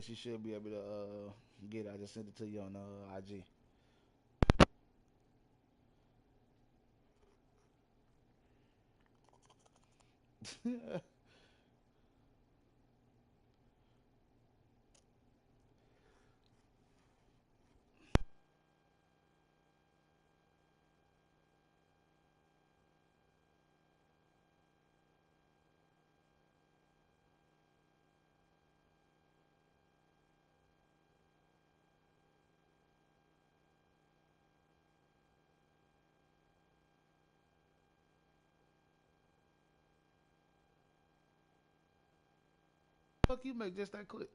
you should be able to get it. I just sent it to you on IG. Fuck you make just that quick.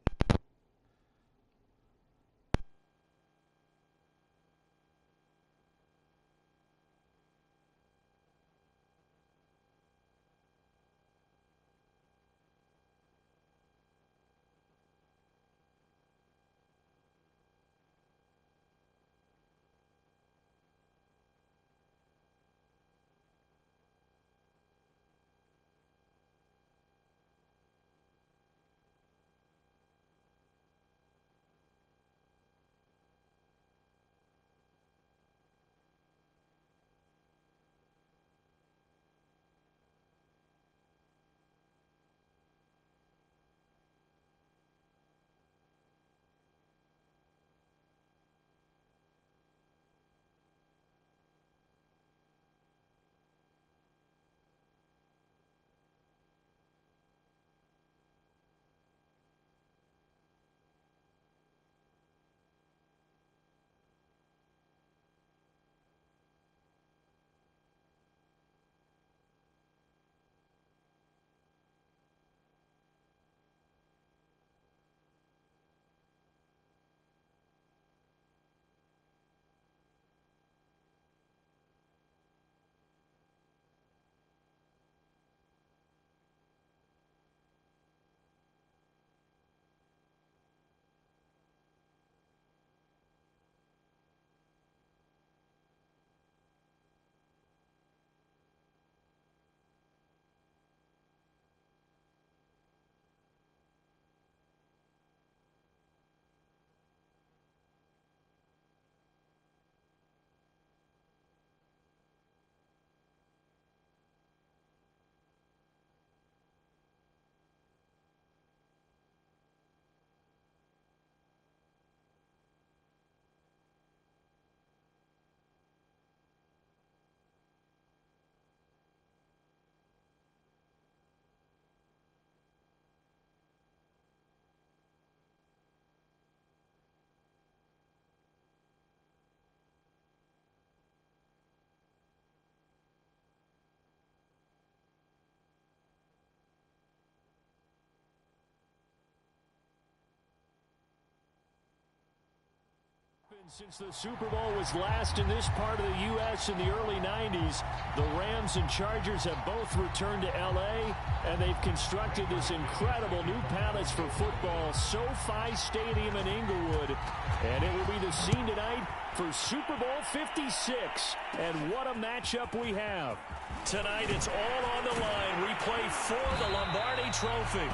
Since the Super Bowl was last in this part of the U.S. in the early 90s, the Rams and Chargers have both returned to L.A., and they've constructed this incredible new palace for football, SoFi Stadium in Inglewood. And it will be the scene tonight for Super Bowl 56. And what a matchup we have. Tonight, it's all on the line. We play for the Lombardi Trophy,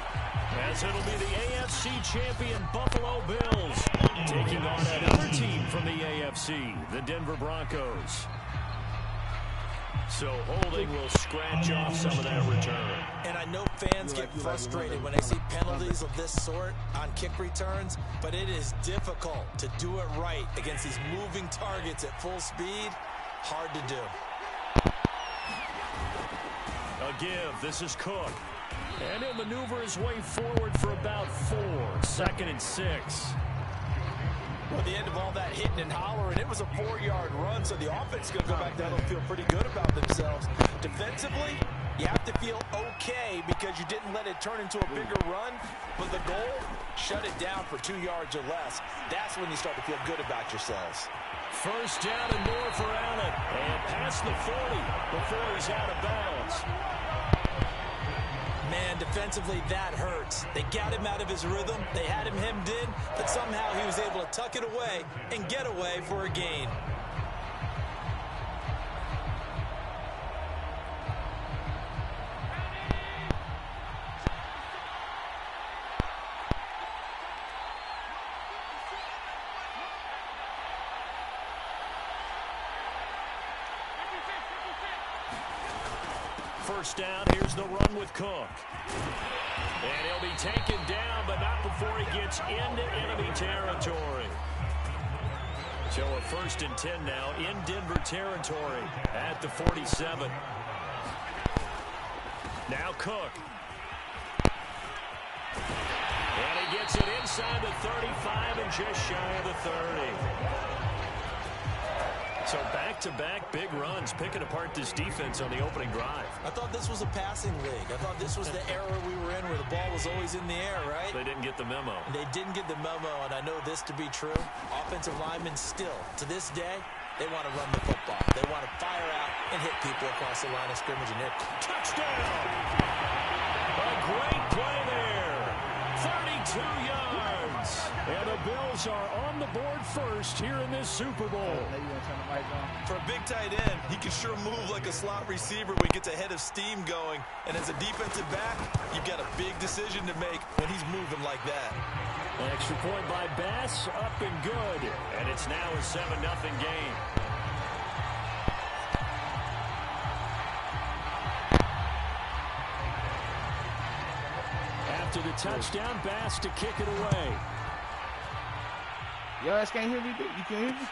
as it'll be the AFC champion Buffalo Bills taking on another team from the AFC, the Denver Broncos. So holding will scratch off some of that return. And I know fans get frustrated when they see penalties of this sort on kick returns, but it is difficult to do it right against these moving targets at full speed. Hard to do. A give. This is Cook. And he'll maneuver his way forward for about 4. 2nd and 6. Well, the end of all that hitting and hollering, it was a 4-yard run, so the offense is going to go back down and feel pretty good about themselves. Defensively, you have to feel okay because you didn't let it turn into a bigger run, but the goal, shut it down for 2 yards or less. That's when you start to feel good about yourselves. First down and more for Allen, and past the 40 before he's out of bounds. Man, defensively, that hurts. They got him out of his rhythm. They had him hemmed in, but somehow he was able to tuck it away and get away for a gain. first down. Here's the run with Cook. And he'll be taken down, but not before he gets into enemy territory. So a 1st and 10 now in Denver territory at the 47. Now Cook. And he gets it inside the 35 and just shy of the 30. So back-to-back big runs, picking apart this defense on the opening drive. I thought this was a passing league. I thought this was the era we were in where the ball was always in the air, right? They didn't get the memo. They didn't get the memo, and I know this to be true. Offensive linemen still, to this day, they want to run the football. They want to fire out and hit people across the line of scrimmage. And they're touchdown! A great play there. 32 yards. And the Bills are on the board first here in this Super Bowl. For a big tight end, he can sure move like a slot receiver when he gets a head of steam going. And as a defensive back, you've got a big decision to make when he's moving like that. An extra point by Bass, up and good. And it's now a 7-0 game. After the touchdown, Bass to kick it away. Yo, guys can't hear me, dude. You can hear me?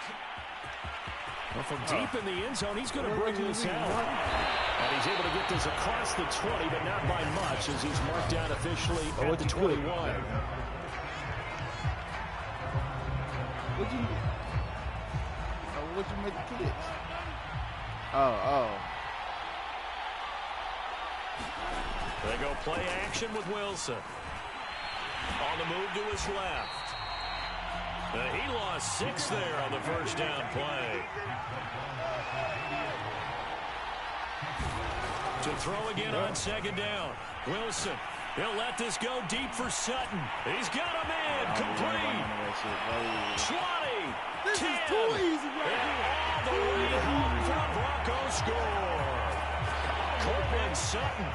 Well, from deep in the end zone, he's going to bring this out. And he's able to get this across the 20, but not by much, as he's marked down officially at the 21. What'd you make the kids? They go play action with Wilson. On the move to his left. He lost 6 there on the first down play. To throw again on 2nd down. Wilson, he'll let this go deep for Sutton. He's got him in, complete. 20, this 10, is too easy right here. All the way home for a Broncos score. Courtland Sutton,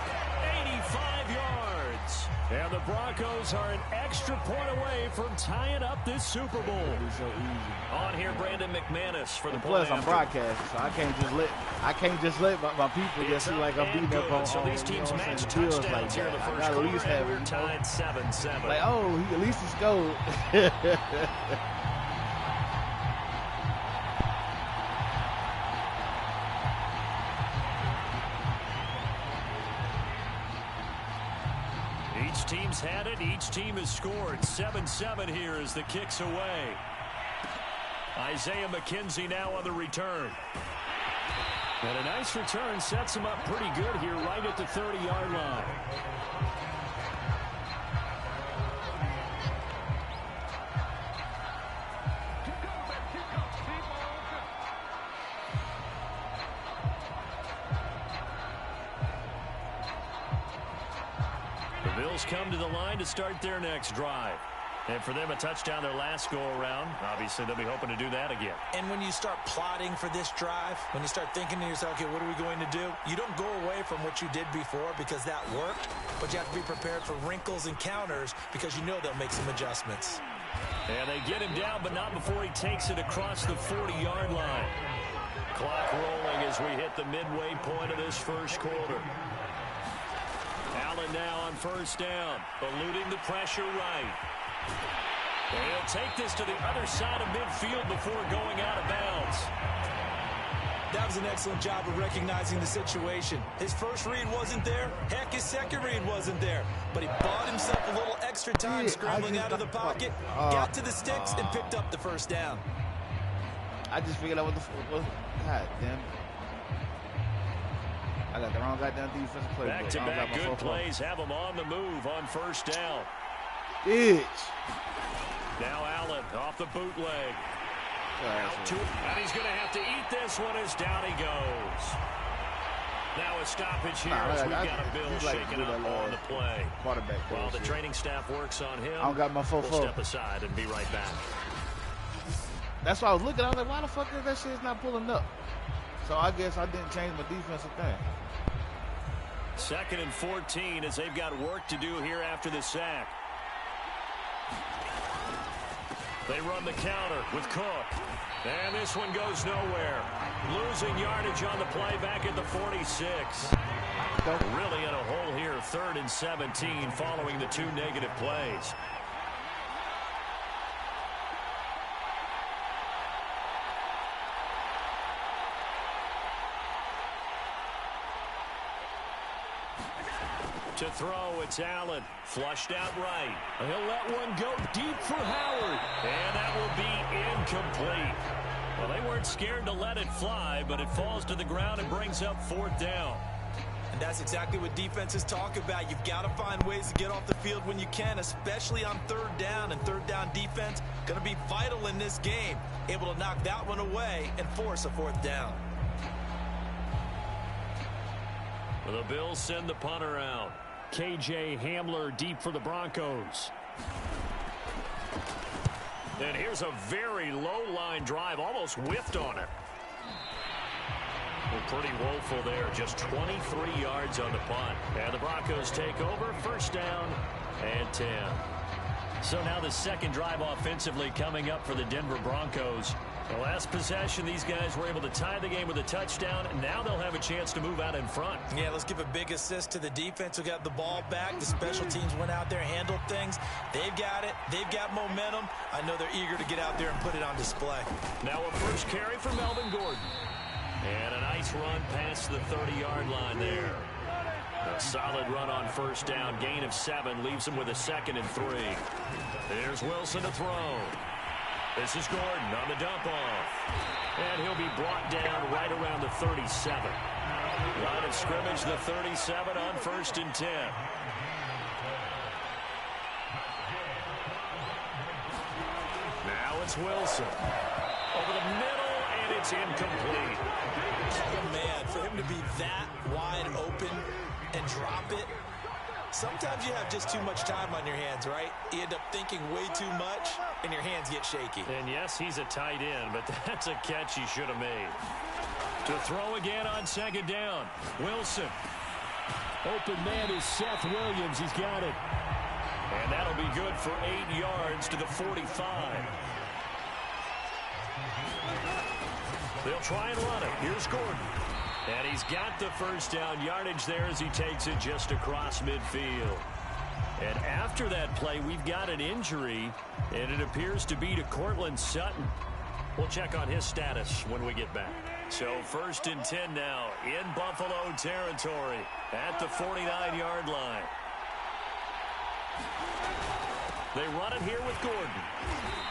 85 yards. And the Broncos are an extra point away from tying up this Super Bowl. So easy. On here, Brandon McManus for the plus play I'm broadcasting, so I can't just let my people just see like I'm beating up on. So these teams match touchdowns like here in the first quarter, and we're tied 7-7. Like, oh, he at least he scored. Each team's had it. Each team has scored. 7-7 here as the kick's away. Isaiah McKenzie now on the return. And a nice return sets him up pretty good here right at the 30-yard line. Bills come to the line to start their next drive. And for them, a touchdown their last go-around. Obviously, they'll be hoping to do that again. And when you start plotting for this drive, when you start thinking to yourself, okay, what are we going to do? You don't go away from what you did before because that worked, but you have to be prepared for wrinkles and counters because you know they'll make some adjustments. And they get him down, but not before he takes it across the 40-yard line. Clock rolling as we hit the midway point of this first quarter. Allen now on first down, eluding the pressure right. And he'll take this to the other side of midfield before going out of bounds. That was an excellent job of recognizing the situation. His first read wasn't there. Heck, his second read wasn't there. But he bought himself a little extra time scrambling out of the pocket, got to the sticks, and picked up the first down. I just figured out what the fuck. God damn it. I got the wrong goddamn defensive play. Back-to-back good plays have him on the move on first down. Bitch. Now Allen off the bootleg. Out to it, and he's going to have to eat this one as down he goes. Now a stoppage here as we've got a Bill shaking up on the play. While the training staff works on him, I don't got my we'll step aside and be right back. That's why I was looking. I was like, why the fuck is that shit's not pulling up? So I guess I didn't change my defensive thing. 2nd and 14 as they've got work to do here after the sack. They run the counter with Cook. And this one goes nowhere. Losing yardage on the play back at the 46. Really in a hole here, 3rd and 17 following the 2 negative plays. To throw, it's Allen. Flushed out right. He'll let one go deep for Howard. And that will be incomplete. Well, they weren't scared to let it fly, but it falls to the ground and brings up 4th down. And that's exactly what defenses talk about. You've got to find ways to get off the field when you can, especially on 3rd down. And 3rd down defense going to be vital in this game. Able to knock that one away and force a 4th down. The Bills send the punter out. KJ Hamler deep for the Broncos. And here's a very low line drive, almost whiffed on it. Well, pretty woeful there, just 23 yards on the punt. And the Broncos take over, 1st down and 10. So now the 2nd drive offensively coming up for the Denver Broncos. The last possession, these guys were able to tie the game with a touchdown. Now they'll have a chance to move out in front. Yeah, let's give a big assist to the defense who got the ball back. The special teams went out there, handled things. They've got it. They've got momentum. I know they're eager to get out there and put it on display. Now a first carry for Melvin Gordon. And a nice run past the 30-yard line there. A solid run on 1st down. Gain of 7 leaves him with a 2nd and 3. There's Wilson to throw. This is Gordon on the dump off. And he'll be brought down right around the 37. Line of scrimmage, the 37 on 1st and 10. Now it's Wilson. Over the middle, and it's incomplete. Oh, man, for him to be that wide open and drop it. Sometimes you have just too much time on your hands, right? You end up thinking way too much, and your hands get shaky. And yes, he's a tight end, but that's a catch he should have made. To throw again on 2nd down. Wilson. Open man is Seth Williams. He's got it. And that'll be good for 8 yards to the 45. They'll try and run it. Here's Gordon. And he's got the 1st down yardage there as he takes it just across midfield. And after that play, we've got an injury, and it appears to be to Courtland Sutton. We'll check on his status when we get back. So 1st and 10 now in Buffalo territory at the 49-yard line. They run it here with Gordon.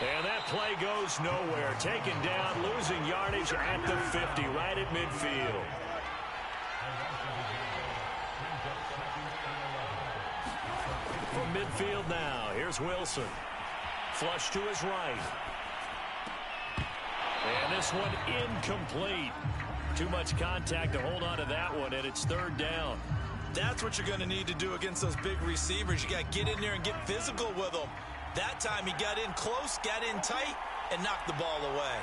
And that play goes nowhere. Taken down, losing yardage at the 50, right at midfield. From midfield now, here's Wilson. Flush to his right. And this one incomplete. Too much contact to hold on to that one, and it's 3rd down. That's what you're going to need to do against those big receivers. You got to get in there and get physical with them. That time he got in close, got in tight, and knocked the ball away.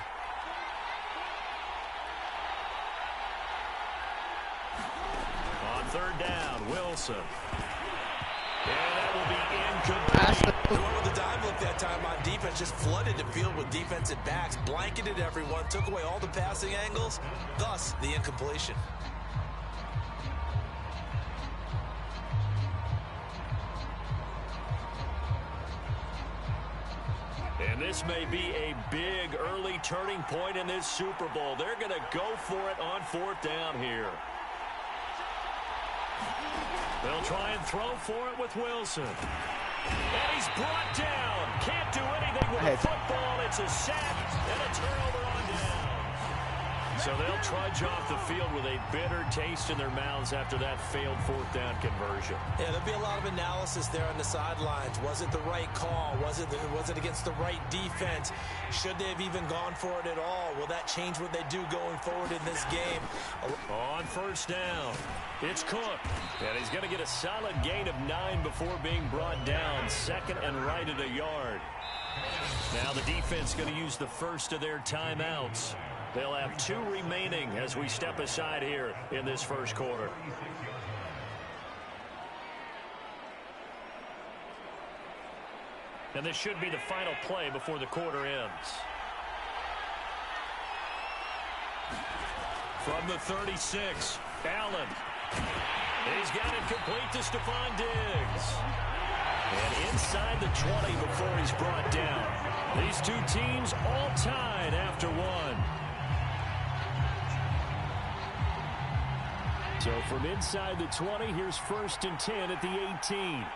On 3rd down, Wilson. And that will be incomplete. The one with the dive look that time on defense just flooded the field with defensive backs, blanketed everyone, took away all the passing angles, thus the incompletion. And this may be a big early turning point in this Super Bowl. They're going to go for it on 4th down here. They'll try and throw for it with Wilson. And he's brought down. Can't do anything with the football. It's a sack and a turnover on down. So they'll trudge off the field with a bitter taste in their mouths after that failed 4th down conversion. Yeah, there'll be a lot of analysis there on the sidelines. Was it the right call? Was it against the right defense? Should they have even gone for it at all? Will that change what they do going forward in this game? On 1st down, it's Cook. And he's going to get a solid gain of 9 before being brought down. 2nd and right at a yard. Now the defense going to use the first of their timeouts. They'll have 2 remaining as we step aside here in this first quarter. And this should be the final play before the quarter ends. From the 36, Allen. He's got it complete to Stephon Diggs. And inside the 20 before he's brought down. These two teams all tied after one. So from inside the 20, here's 1st and 10 at the 18.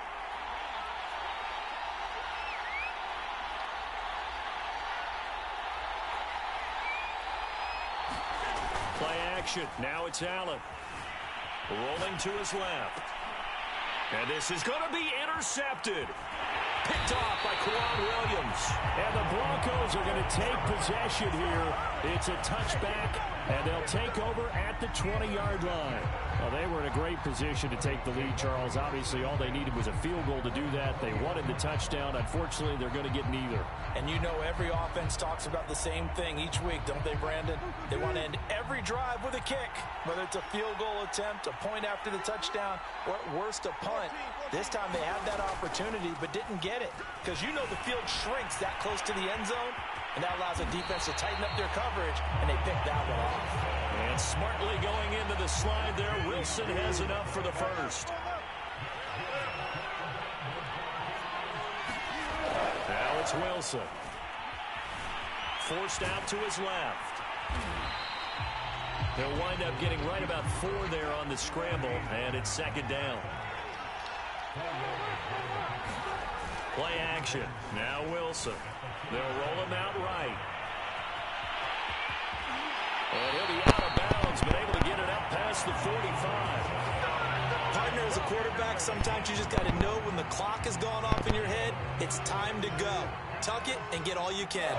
Play action. Now it's Allen. Rolling to his left. And this is going to be intercepted. Picked off by Kwan Williams. And the Broncos are going to take possession here. It's a touchback, and they'll take over at the 20-yard line. Well, they were in a great position to take the lead, Charles. Obviously, all they needed was a field goal to do that. They wanted the touchdown. Unfortunately, they're going to get neither. And you know every offense talks about the same thing each week, don't they, Brandon? They want to end every drive with a kick, whether it's a field goal attempt, a point after the touchdown, or at worst, a punt. This time they had that opportunity but didn't get it because you know the field shrinks that close to the end zone, and that allows the defense to tighten up their coverage, and they picked that one off. And smartly going into the slide there, Wilson has enough for the first. Now it's Wilson. Forced out to his left. He'll wind up getting right about 4 there on the scramble, and it's 2nd down. Play action. Now Wilson. They'll roll him out right. And he'll be out of bounds, but able to get it up past the 45. Partner, as a quarterback, sometimes you just got to know when the clock has gone off in your head, it's time to go. Tuck it and get all you can.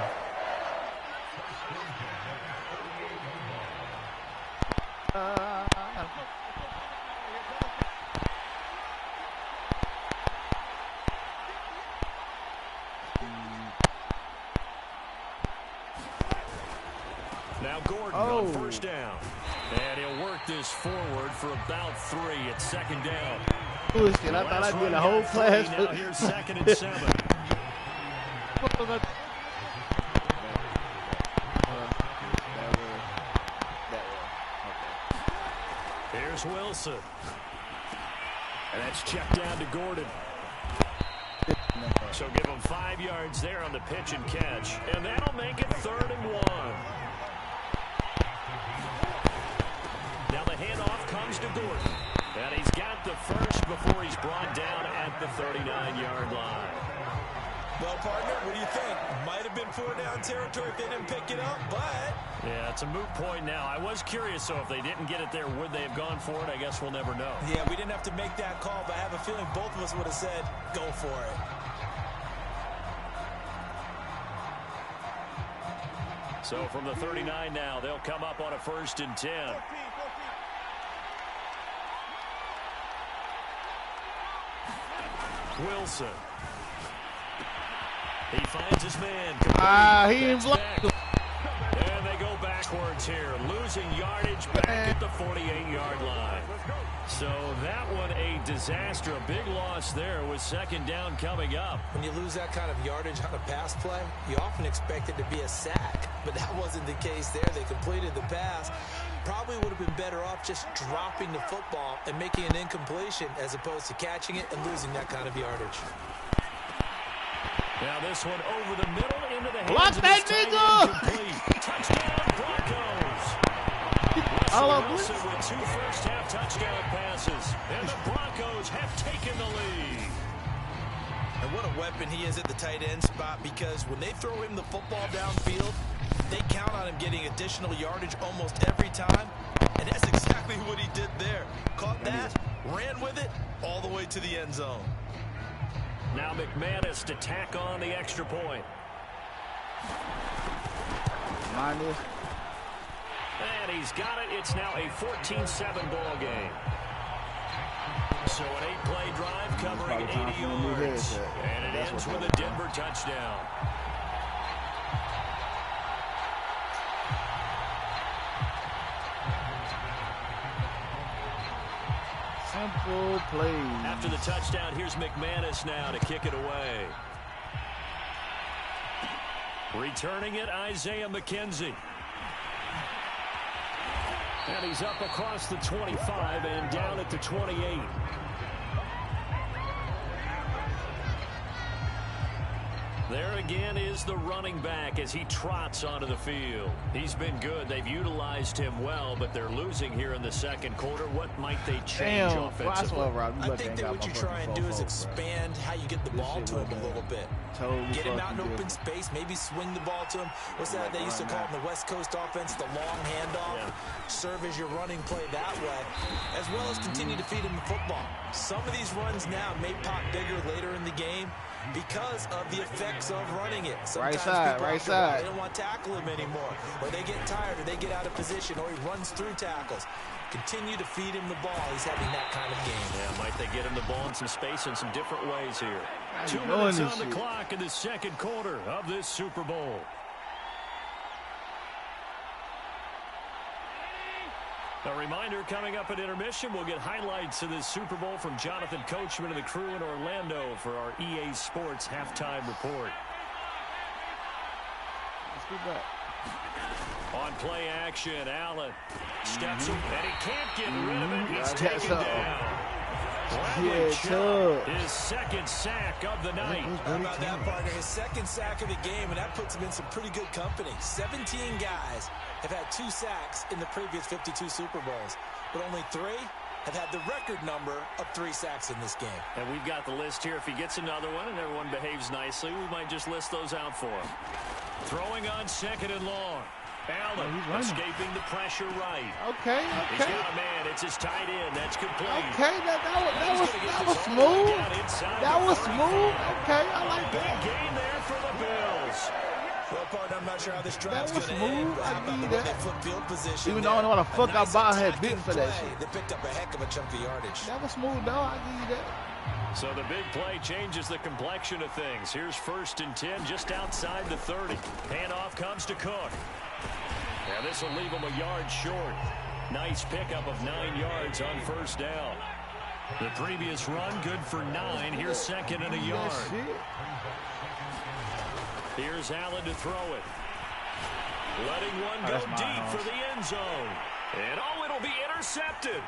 Now Gordon on 1st down. And he'll work this forward for about 3 at 2nd down. Bullshit, I thought I'd be in the whole class. Now here's 2nd and 7. Here's Wilson. And that's checked down to Gordon. So give him 5 yards there on the pitch and catch. And that'll make it 3rd and 1. Now the handoff comes to Gordon. And he's got the first before he's brought down at the 39-yard line. Well, partner, what do you think? Might have been 4-down territory if they didn't pick it up, but... Yeah, it's a moot point now. I was curious, so if they didn't get it there, would they have gone for it? I guess we'll never know. Yeah, we didn't have to make that call, but I have a feeling both of us would have said, go for it. So from the 39 now, they'll come up on a 1st and 10. Wilson. He finds his man. He didn't block him. And they go backwards here, losing yardage back at the 48-yard line. So that one a disaster, a big loss there with 2nd down coming up. When you lose that kind of yardage on a pass play, you often expect it to be a sack, but that wasn't the case there. They completed the pass. Probably would have been better off just dropping the football and making an incompletion as opposed to catching it and losing that kind of yardage. Now this one over the middle into the hands Block of that his nigga! Touchdown Broncos! Russell Wilson with 2 first-half touchdown passes, and the Broncos have taken the lead. And what a weapon he is at the tight end spot, because when they throw him the football downfield, they count on him getting additional yardage almost every time, and that's exactly what he did there. Caught that, ran with it, all the way to the end zone. Now McManus to tack on the extra point. Minus. And he's got it. It's now a 14-7 ball game. So an 8-play drive covering 80 yards. And it ends with a Denver touchdown. Simple play. After the touchdown, here's McManus now to kick it away. Returning it, Isaiah McKenzie. And he's up across the 25 and down at the 28. There again is the running back as he trots onto the field. He's been good. They've utilized him well, but they're losing here in the second quarter. What might they change offensively? I think that what you try and do is expand how you get the ball to him a little bit. Get him out in open space, maybe swing the ball to him. What's that they used to call in the West Coast offense, the long handoff? Yeah. Serve as your running play that way, as well as continue to feed him the football. Some of these runs now may pop bigger later in the game because of the effects of running it. Sometimes right side. They don't want to tackle him anymore, or they get tired, or they get out of position, or he runs through tackles. Continue to feed him the ball. He's having that kind of game. Yeah, might they get him the ball in some space in some different ways here. 2 minutes on the clock in the second quarter of this Super Bowl. A reminder, coming up at intermission, we'll get highlights of this Super Bowl from Jonathan Coachman and the crew in Orlando for our EA Sports halftime report. Let's go back. On play action, Allen steps up, and he can't get rid of it. He's taken down. His second sack of the night. How about that, partner? His second sack of the game, and that puts him in some pretty good company. 17 guys have had 2 sacks in the previous 52 Super Bowls, but only 3 have had the record number of 3 sacks in this game. And we've got the list here. If he gets another one and everyone behaves nicely, we might just list those out for him. Throwing on second and long. Allen escaping the pressure right. Okay. He's got a man. It's his tight end. That's complete. Okay, that was smooth. That was smooth. Okay, I like that. Big gain there for the Bills. Well, partner, I'm not sure how this drive's going to end. How about the way they flip field position? Even though I don't know what the fuck I bought had bit for that shit. They picked up a heck of a chunk of yardage. That was smooth, though. I give you that. So the big play changes the complexion of things. Here's 1st and 10 just outside the 30. Handoff comes to Cook. Now this will leave him a yard short. Nice pickup of 9 yards on first down. The previous run good for 9. Here's 2nd and a yard. Here's Allen to throw it. Letting one go deep for the end zone. And it'll be intercepted.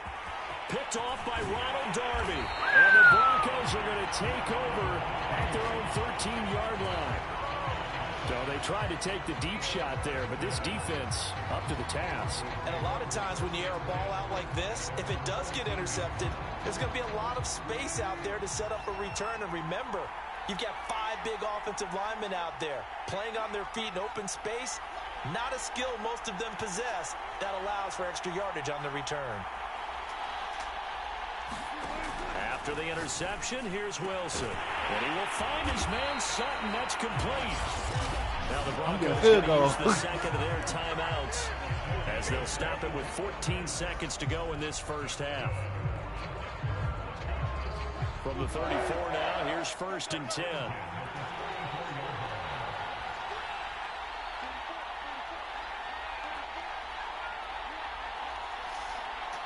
Picked off by Ronald Darby. And the Broncos are going to take over at their own 13-yard line. So they tried to take the deep shot there, but this defense up to the task. And a lot of times when you air a ball out like this, if it does get intercepted, there's going to be a lot of space out there to set up a return. And remember, you've got 5 big offensive linemen out there playing on their feet in open space. Not a skill most of them possess that allows for extra yardage on the return. After the interception, here's Wilson. And he will find his man Sutton. That's complete. Now the Broncos use the second of their timeouts as they'll stop it with 14 seconds to go in this first half. From the 34 now, here's 1st and 10.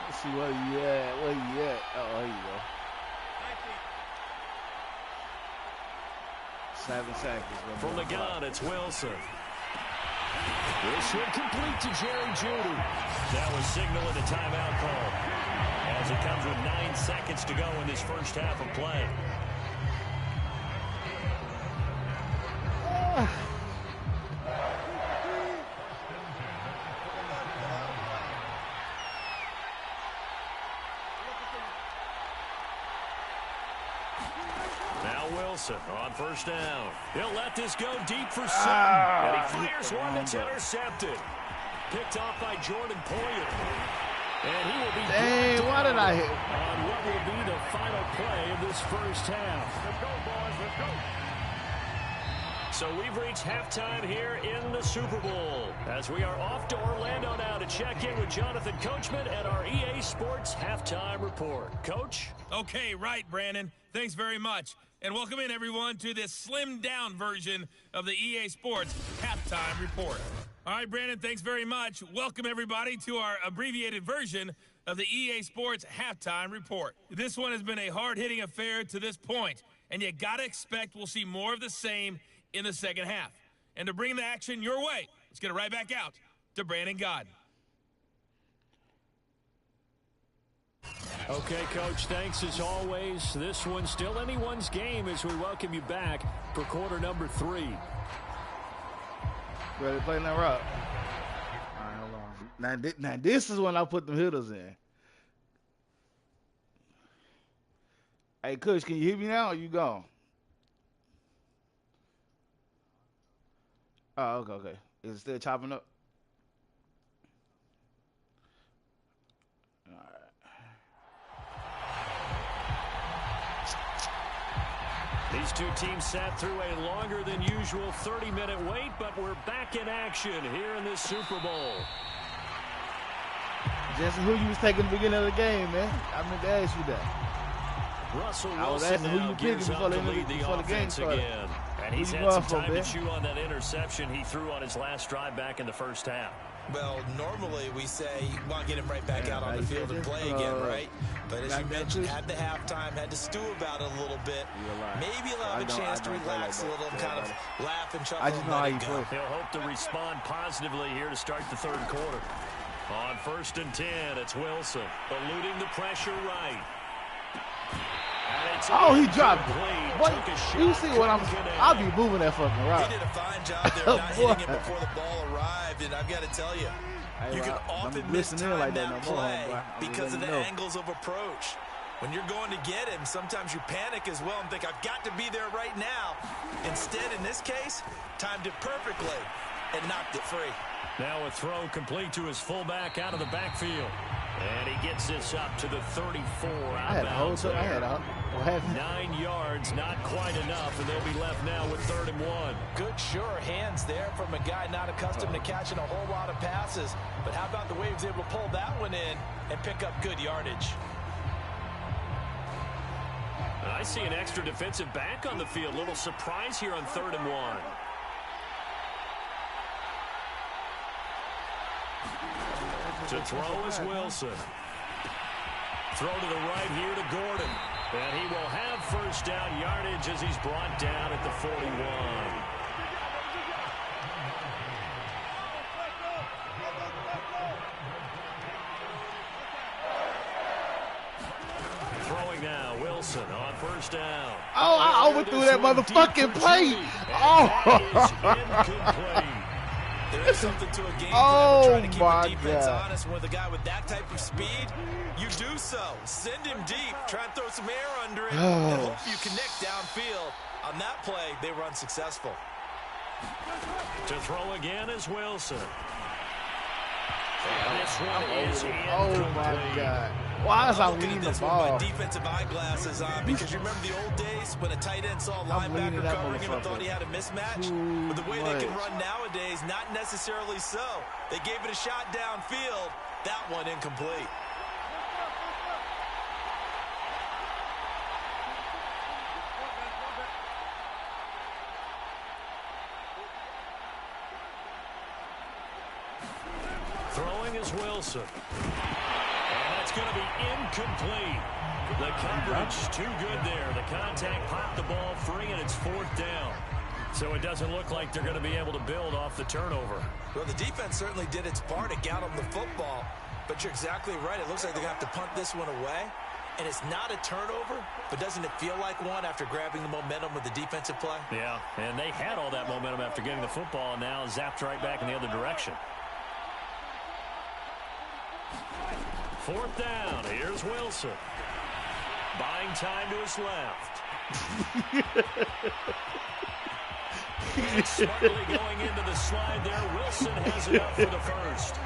Let's see where you at. Where you at? Oh, there you go. 7 seconds. From the gun, it's Wilson. This should complete to Jerry Jeudy. That was signaling the timeout call as it comes with 9 seconds to go in this first half of play. Wilson on first down. He'll let this go deep for Sutton. And he fires one that's intercepted. Picked off by Jordan Poyer. And he will be dang, why did I hit? On what will be the final play of this first half. Let's go, boys. Let's go. So we've reached halftime here in the Super Bowl as we are off to Orlando now to check in with Jonathan Coachman at our EA Sports halftime report. Coach? Okay, right, Brandon. Thanks very much. And welcome in, everyone, to this slimmed-down version of the EA Sports halftime report. All right, Brandon, thanks very much. Welcome, everybody, to our abbreviated version of the EA Sports halftime report. This one has been a hard-hitting affair to this point, and you got to expect we'll see more of the same in the second half. And to bring the action your way, let's get it right back out to Brandon Gaudin. Okay, Coach, thanks as always. This one's still anyone's game as we welcome you back for quarter number 3. Ready to play that rock? All right, hold on. Now this is when I put them hitters in. Hey, Coach, can you hear me now or you gone? Oh, okay. Is it still chopping up? All right. These two teams sat through a longer than usual 30-minute wait, but we're back in action here in this Super Bowl. Jensen, who you was taking at the beginning of the game, man? I meant to ask you that. Russell I was Wilson asking who now you picking gears before up the to lead the offense again. And he's had some time to chew on that interception he threw on his last drive back in the first half. Well, normally we say, well, get him right back out on the field and play again, right? But as you mentioned, had the halftime, had to stew about it a little bit. Maybe allow him a chance to relax a little and kind of laugh and chuckle. I just know how you play. He'll hope to respond positively here to start the third quarter. On 1st and 10, it's Wilson, eluding the pressure right. Oh, he dropped it. What? You see what I'll be moving that fucking rock. He did a fine job there not hitting it before the ball arrived, and I've got to tell you, you can often miss time like that play because of the angles of approach. When you're going to get him, sometimes you panic as well and think, I've got to be there right now. Instead, in this case, timed it perfectly and knocked it free. Now a throw complete to his fullback out of the backfield. And he gets this up to the 34 outbound. 9 yards, not quite enough, and they'll be left now with 3rd and 1. Good, sure hands there from a guy not accustomed to catching a whole lot of passes. But how about the way he was able to pull that one in and pick up good yardage? I see an extra defensive back on the field. Little surprise here on 3rd and 1. To throw is Wilson. Throw to the right here to Gordon. And he will have first down yardage as he's brought down at the 41. Throwing now, Wilson on 1st down. Oh, I overthrew that motherfucking play. Oh. There is something to a game plan. Trying to keep the defense honest. With a guy with that type of speed, you do so. Send him deep. Try and throw some air under it. And hope you connect downfield. On that play, they were unsuccessful. To throw again is Wilson. And this one is incomplete. Oh, my God. Why is I leaning the ball? With my defensive eyeglasses on, because you remember the old days when a tight end saw a linebacker covering him and thought he had a mismatch? But the way they can run nowadays, not necessarily so. They gave it a shot downfield. That one incomplete. Throwing is Wilson. And that's going to be incomplete. The coverage too good there. The contact popped the ball free, and it's 4th down. So it doesn't look like they're going to be able to build off the turnover. Well, the defense certainly did its part to get them the football. But you're exactly right. It looks like they're going to have to punt this one away. And it's not a turnover, but doesn't it feel like one after grabbing the momentum with the defensive play? Yeah, and they had all that momentum after getting the football, and now zapped right back in the other direction. 4th down. Here's Wilson. Buying time to his left. And smartly going into the slide there. Wilson has it up for the first.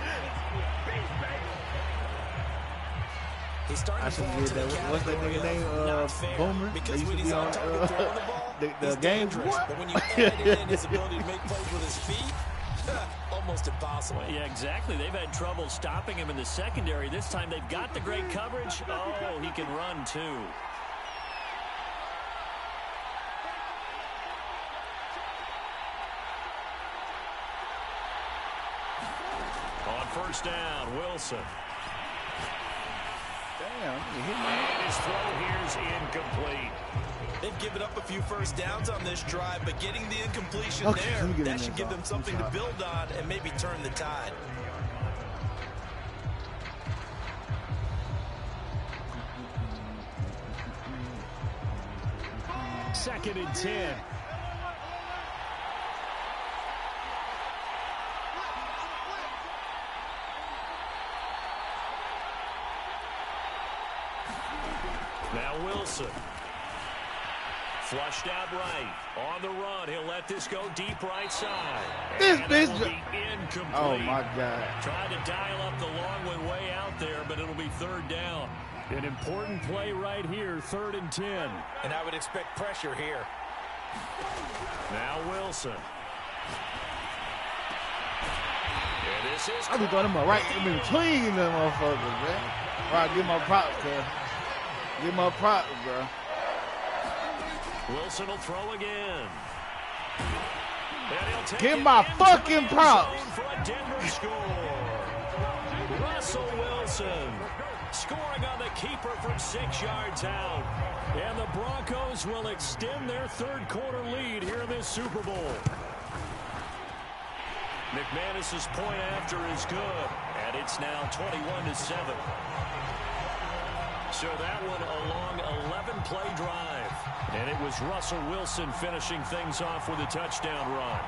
He's starting to fall into the what's that nigga name? Boomer? Because when he's on target throwing the ball, the game. But when you add in his ability to make plays with his feet, almost impossible. Well, yeah, exactly. They've had trouble stopping him in the secondary. This time they've got the great coverage. Oh, he can run too. On 1st down, Wilson. Damn, and his throw here is incomplete. They've given up a few first downs on this drive, but getting the incompletion Okay, there, that should give them something to build on and maybe turn the tide. Second and 10. Now Wilson. Flushed out right. On the run. He'll let this go deep right side. This will be incomplete. Oh, my God. Tried to dial up the long one way out there, but it'll be third down. An important play right here, 3rd and 10. And I would expect pressure here. Now Wilson. And this is I be throwing them right in between them motherfuckers, man. All right, give my props, cuz. Give my props, bro. Wilson will throw again. Give my fucking props. For a Denver score. Russell Wilson scoring on the keeper from 6 yards out. And the Broncos will extend their third quarter lead here in this Super Bowl. McManus's point after is good. And it's now 21-7. So that one a long 11-play drive. And it was Russell Wilson finishing things off with a touchdown run.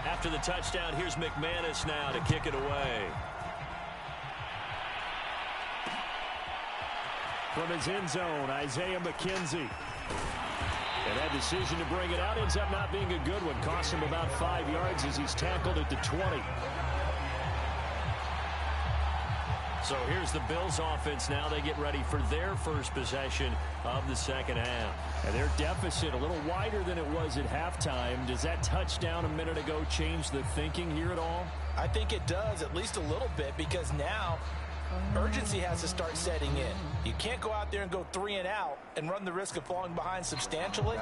After the touchdown, here's McManus now to kick it away. From his end zone, Isaiah McKenzie. And that decision to bring it out ends up not being a good one. Cost him about 5 yards as he's tackled at the 20. So here's the Bills offense now. They get ready for their first possession of the second half. And their deficit a little wider than it was at halftime. Does that touchdown a minute ago change the thinking here at all? I think it does, at least a little bit, because now urgency has to start setting in. You can't go out there and go 3 and out and run the risk of falling behind substantially,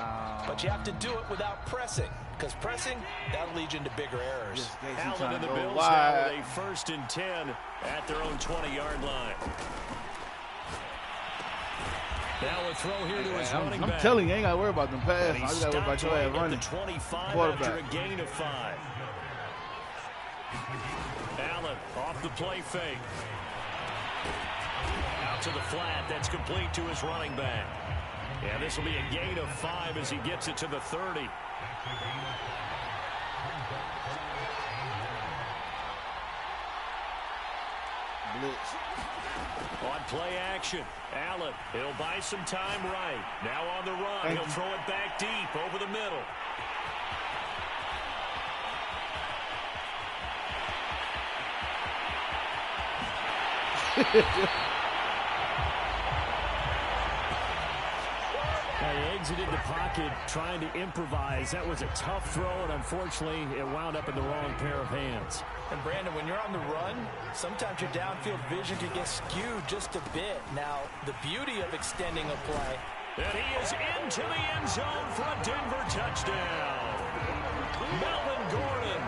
but you have to do it without pressing, because pressing, that'll lead you into bigger errors. Allen and the Bills now with a 1st and 10 at their own 20-yard line. Now a throw here to his running back. I'm telling you, I ain't got to worry about them passes. I just got to worry about your ass running. 25 after a gain of 5. Allen off the play fake. Out to the flat. That's complete to his running back. Yeah, this will be a gain of 5 as he gets it to the 30. Blitz. On play action, Allen, he'll buy some time right. Now on the run, he'll throw it back deep over the middle. Now he exited the pocket trying to improvise. That was a tough throw, and unfortunately, it wound up in the wrong pair of hands. And Brandon, when you're on the run, sometimes your downfield vision can get skewed just a bit. Now, the beauty of extending a play. And he is into the end zone for a Denver touchdown. Melvin Gordon,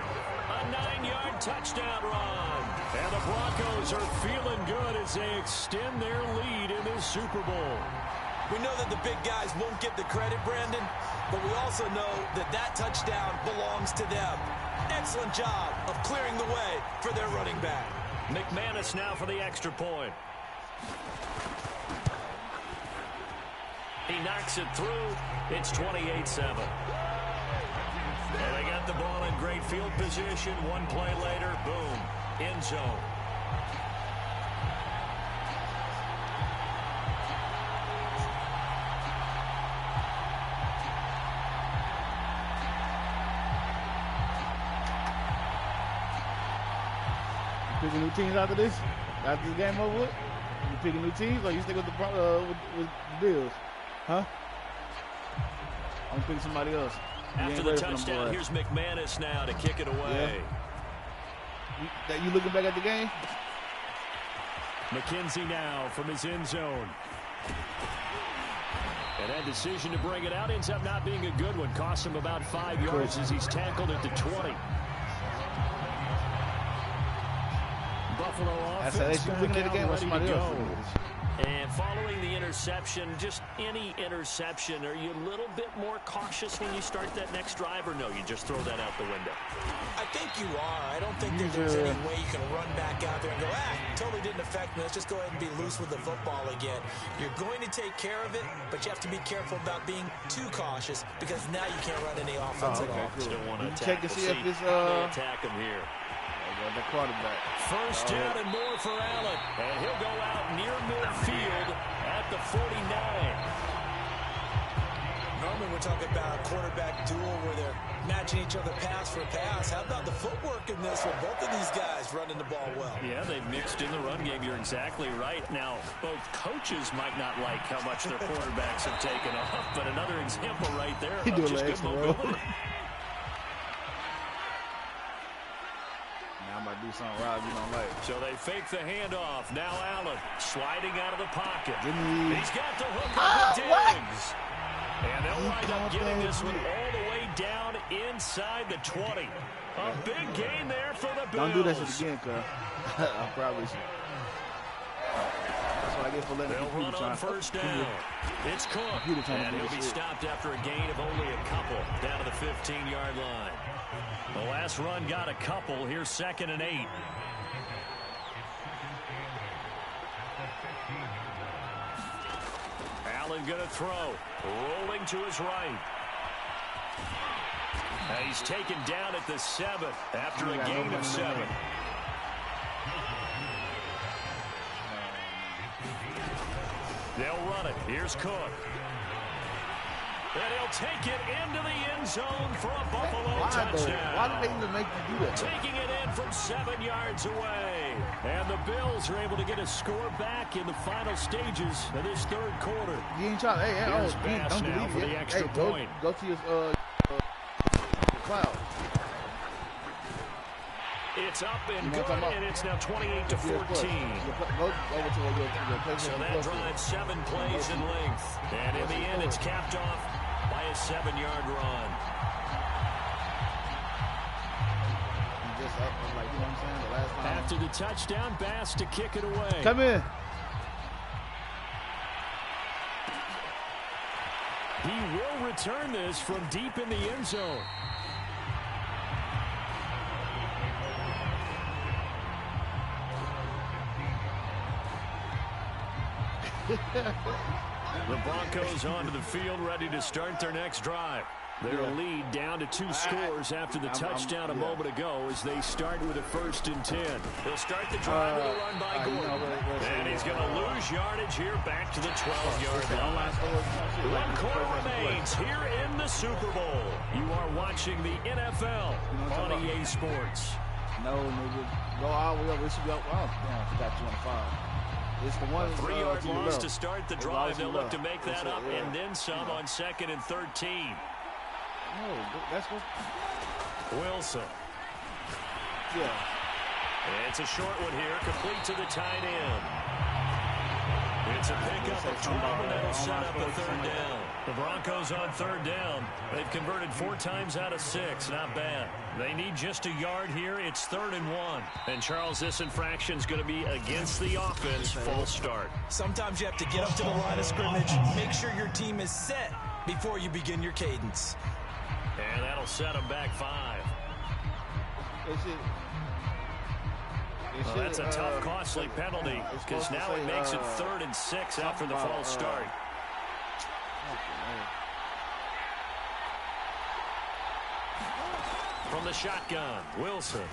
a 9-yard touchdown run. And the Broncos are feeling good as they extend their lead in this Super Bowl. We know that the big guys won't get the credit, Brandon, but we also know that that touchdown belongs to them. Excellent job of clearing the way for their running back. McManus now for the extra point. He knocks it through. It's 28-7. And they got the ball in great field position. One play later, boom, end zone. Picking new teams after this? After the game over with? You picking new teams, or you stick with the Bills? Huh? I'm picking somebody else. After the touchdown, here's McManus now to kick it away. Yeah. You looking back at the game? McKenzie now from his end zone. And that decision to bring it out ends up not being a good one. Costs him about 5 yards as he's tackled at the 20. Buffalo offense back out, ready to go. And following the interception, just any interception, are you a little bit more cautious when you start that next drive, or no, you just throw that out the window? I think you are. I don't think that there's any way you can run back out there and go, totally didn't affect me. Let's just go ahead and be loose with the football again. You're going to take care of it, but you have to be careful about being too cautious because now you can't run any offense at all. Still want to check and see if this attack him here. The quarterback. First down and more for Allen. And he'll go out near midfield at the 49. Normally we're talking about a quarterback duel where they're matching each other pass for pass. How about the footwork in this with both of these guys running the ball well? Yeah, they've mixed in the run game. You're exactly right. Now, both coaches might not like how much their quarterbacks have taken off, but another example right there of just good mobility. I might do something Rob you don't like. So they fake the handoff. Now Allen sliding out of the pocket. He's got the hook up to Diggs. And they'll wind up getting this one all the way down inside the 20. A big gain there for the Bills. Don't do that shit again, cuz. I probably should. That's what I get for letting they'll run on first down. It's Cook. And he'll be stopped after a gain of only a couple down to the 15-yard line. The last run got a couple. Here's 2nd and 8. Allen going to throw. Rolling to his right. And he's taken down at the 7 after a gain of 7. They'll run it. Here's Cook. And he'll take it into the end zone for a Buffalo touchdown. Why did they even make you do that? Taking it in from 7 yards away. And the Bills are able to get a score back in the final stages of this third quarter. You ain't trying to, Here's Bass now for the extra point. Go to your cloud. It's up and good, and it's now 28-14. So that drives 7 plays in length. And in the end, it's capped off by a 7-yard run. After the touchdown, Bass to kick it away. Come in. He will return this from deep in the end zone. The Broncos onto the field, ready to start their next drive. Their lead down to 2 scores after the touchdown a moment ago as they start with a 1st and 10. They'll start the drive with a run by Gordon. And he's going to lose yardage here back to the 12-yard line. 1 quarter remains here in the Super Bowl. You are watching the NFL on EA Sports. No, nigga. Go all the way up. It should go. Oh, damn, I forgot 25. It's the one 3-yard loss to start the drive. They'll look to make that up and then some on 2nd and 13. No, that's what. Wilson. Yeah. It's a short one here, complete to the tight end. It's a pickup of 12, and that'll set up a 3rd down. The Broncos on 3rd down. They've converted 4 times out of 6. Not bad. They need just a yard here. It's 3rd and 1. And, Charles, this infraction's going to be against the offense. False start. Sometimes you have to get up to the line of scrimmage, make sure your team is set before you begin your cadence. And that'll set them back 5. Well, that's a tough, costly penalty because now it makes it 3rd and 6 after the false start. From the shotgun, Wilson.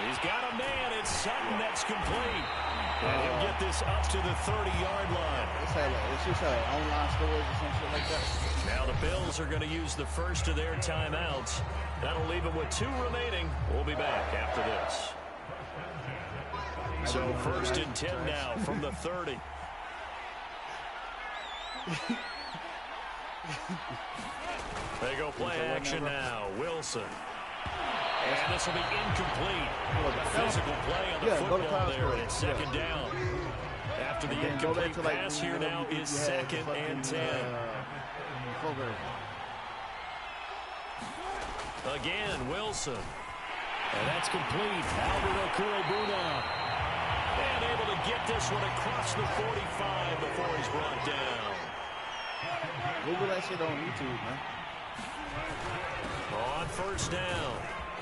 He's got a man. It's Sutton that's complete. And he'll get this up to the 30-yard line. It's just online stores or some shit like that. Now the Bills are going to use the first of their timeouts. That'll leave them with 2 remaining. We'll be back after this. So 1st and 10 now from the 30. They go play action now. Wilson. And this will be incomplete. Physical play on the football there. And it's 2nd down. after the incomplete pass. Here now is 2nd and 10. Again, Wilson. And that's complete. Albert Okwuegbunam. And able to get this one across the 45 before he's brought down. Google that shit on YouTube, man. On 1st down,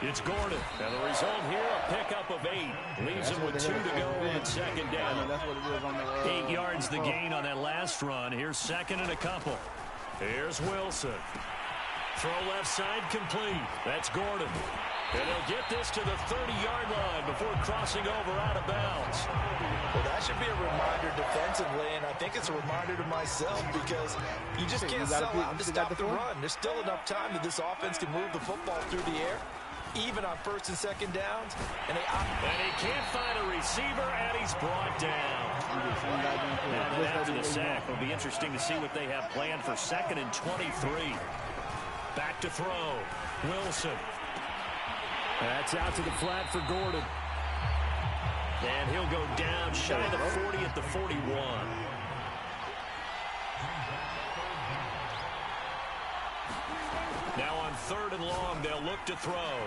it's Gordon. And the result here, a pickup of 8. Leaves him with 2 to go on 2nd down. That's what it is on the, 8 yards the gain on that last run. Here's 2nd and a couple. Here's Wilson. Throw left side complete. That's Gordon. And they'll get this to the 30-yard line before crossing over out of bounds. Well, that should be a reminder defensively, and I think it's a reminder to myself because you just can't sell out to stop the run. There's still enough time that this offense can move the football through the air, even on 1st and 2nd downs. And he can't find a receiver, and he's brought down. And then after the sack, it'll be interesting to see what they have planned for 2nd and 23. Back to throw. Wilson. That's out to the flat for Gordon. And he'll go down shy of the 40 at the 41. Now on 3rd and long, they'll look to throw.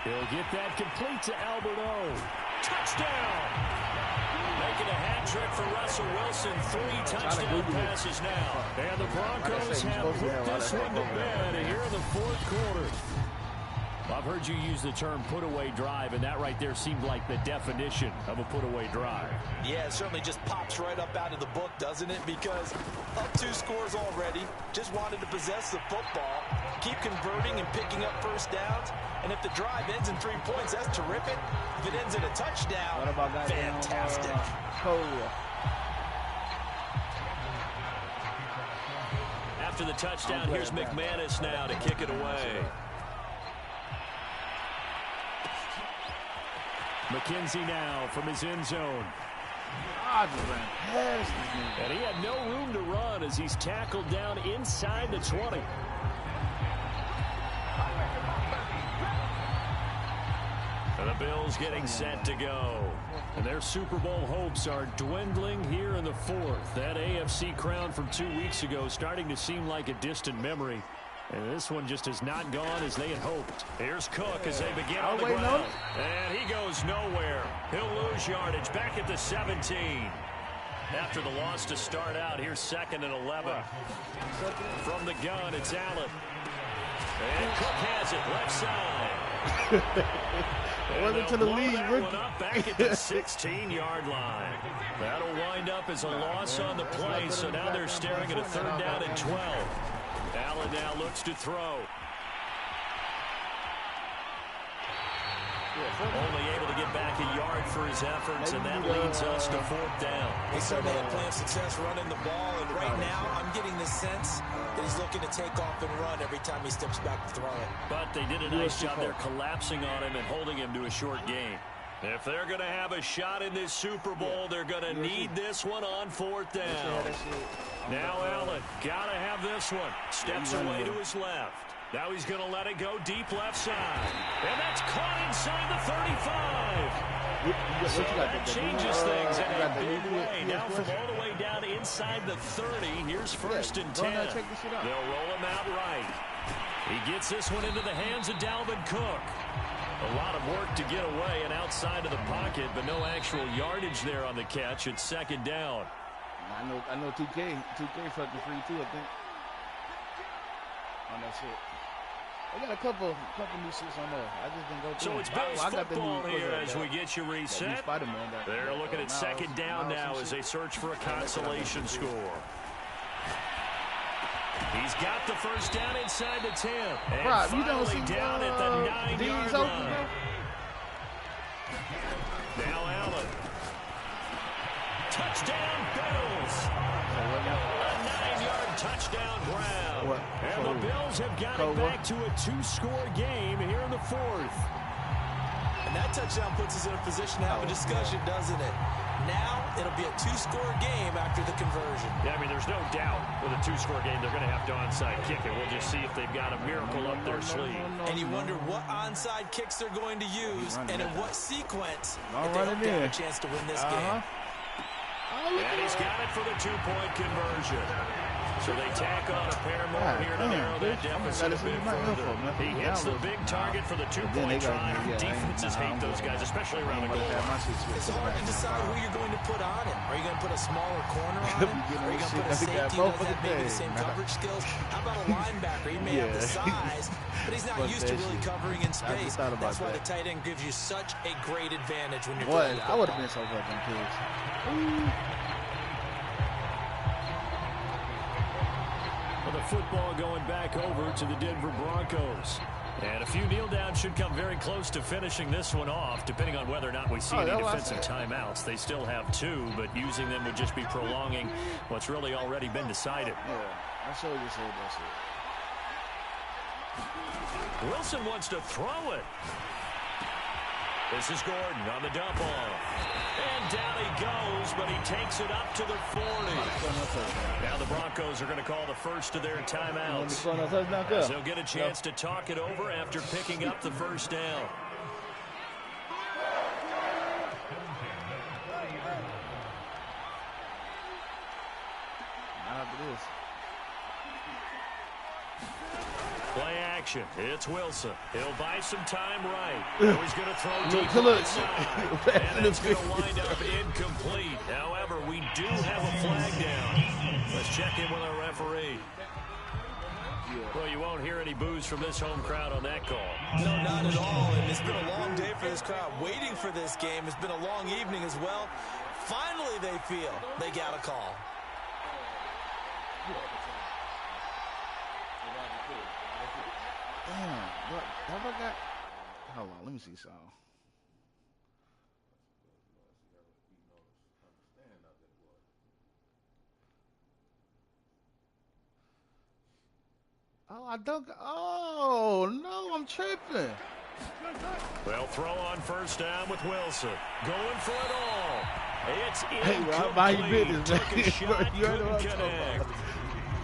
He'll get that complete to Albert O. Touchdown! Making a hat trick for Russell Wilson. 3 touchdown passes now. And the Broncos have put this one to bed here in the 4th quarter. I've heard you use the term put-away drive, and that right there seemed like the definition of a put-away drive. Yeah, it certainly just pops right up out of the book, doesn't it? Because up 2 scores already, just wanted to possess the football, keep converting and picking up 1st downs, and if the drive ends in 3 points, that's terrific. If it ends in a touchdown, fantastic. After the touchdown, here's McManus now to kick it away. McKenzie now from his end zone. And he had no room to run as he's tackled down inside the 20. And the Bills getting set to go. And their Super Bowl hopes are dwindling here in the 4th. That AFC crown from 2 weeks ago starting to seem like a distant memory. And this one just has not gone as they had hoped. Here's Cook as they begin on the ground. And he goes nowhere. He'll lose yardage back at the 17. After the loss to start out, here's 2nd and 11. From the gun, it's Allen. And Cook has it left side. Welcome to the league, Rookie. Up back at the 16-yard line. That'll wind up as a loss on the play, so now they're staring at a 3rd down and 12. Allen now looks to throw. Only able to get back a yard for his efforts, and that leads us to 4th down. He certainly had plenty of success running the ball, and right now I'm getting the sense that he's looking to take off and run every time he steps back to throw it. But they did a nice job there collapsing on him and holding him to a short gain. If they're going to have a shot in this Super Bowl, they're going to need this one on 4th down. Now Allen, got to have this one. Steps away to his left. Now he's going to let it go deep left side. And that's caught inside the 35. So that changes things in a big way. Now from all the way down inside the 30, here's 1st and 10. They'll roll him out right. He gets this one into the hands of Dalvin Cook. A lot of work to get away and outside of the pocket, but no actual yardage there on the catch. It's 2nd down. I know 2K fucking free too, I think. On that shit. I got a couple new shits on there. I just didn't go through. So it's Bills football here as we get you reset. They're looking at 2nd down now as they search for a consolation score. He's got the 1st down inside the 10. And finally down at the 9-yard line. Now Allen. Touchdown, Bills. A 9-yard touchdown ground. And the Bills have got it back to a 2-score game here in the 4th. And that touchdown puts us in a position to have a discussion, doesn't it? Now it'll be a 2-score game after the conversion. Yeah, I mean, there's no doubt with a 2-score game they're going to have to onside kick it. We'll just see if they've got a miracle up their sleeve. And you wonder what onside kicks they're going to use and in what sequence if they hope to have a chance to win this game. And he's got it for the two-point conversion. So they tack on a pair more here to narrow that deficit a bit further. He hits the big target for the two-point try. Defenses hate those guys, especially around the goal line. It's hard to decide who you're going to put on him. Are you going to put a smaller corner on him? Are you going to put a safety who doesn't have maybe the same coverage skills? How about a linebacker? He may have the size, but he's not used to really covering in space. That's why the tight end gives you such a great advantage when you're playing football. I would have been so fucking pissed. Well, the football going back over to the Denver Broncos. And a few kneel downs should come very close to finishing this one off, depending on whether or not we see any defensive timeouts. They still have 2, but using them would just be prolonging what's really already been decided. Yeah, I showed you so that's it. Wilson wants to throw it. This is Gordon on the dump off. And down he goes, but he takes it up to the 40. Now the Broncos are going to call the first of their timeouts, as they'll get a chance to talk it over after picking up the first down. Play action. It's Wilson. He'll buy some time right. Now he's going to throw deep inside. And it's going to wind up incomplete. However, we do have a flag down. Let's check in with our referee. Well, you won't hear any boos from this home crowd on that call. No, not at all. And it's been a long day for this crowd waiting for this game. It's been a long evening as well. Finally, they feel they got a call. Damn, look, have I got... Hold on, let me see something. Oh, I don't... Oh, no, I'm tripping. Well, throw on first down with Wilson. Going for it all. It's incomplete. Hey, mind your business, man. Took a shot, couldn't connect.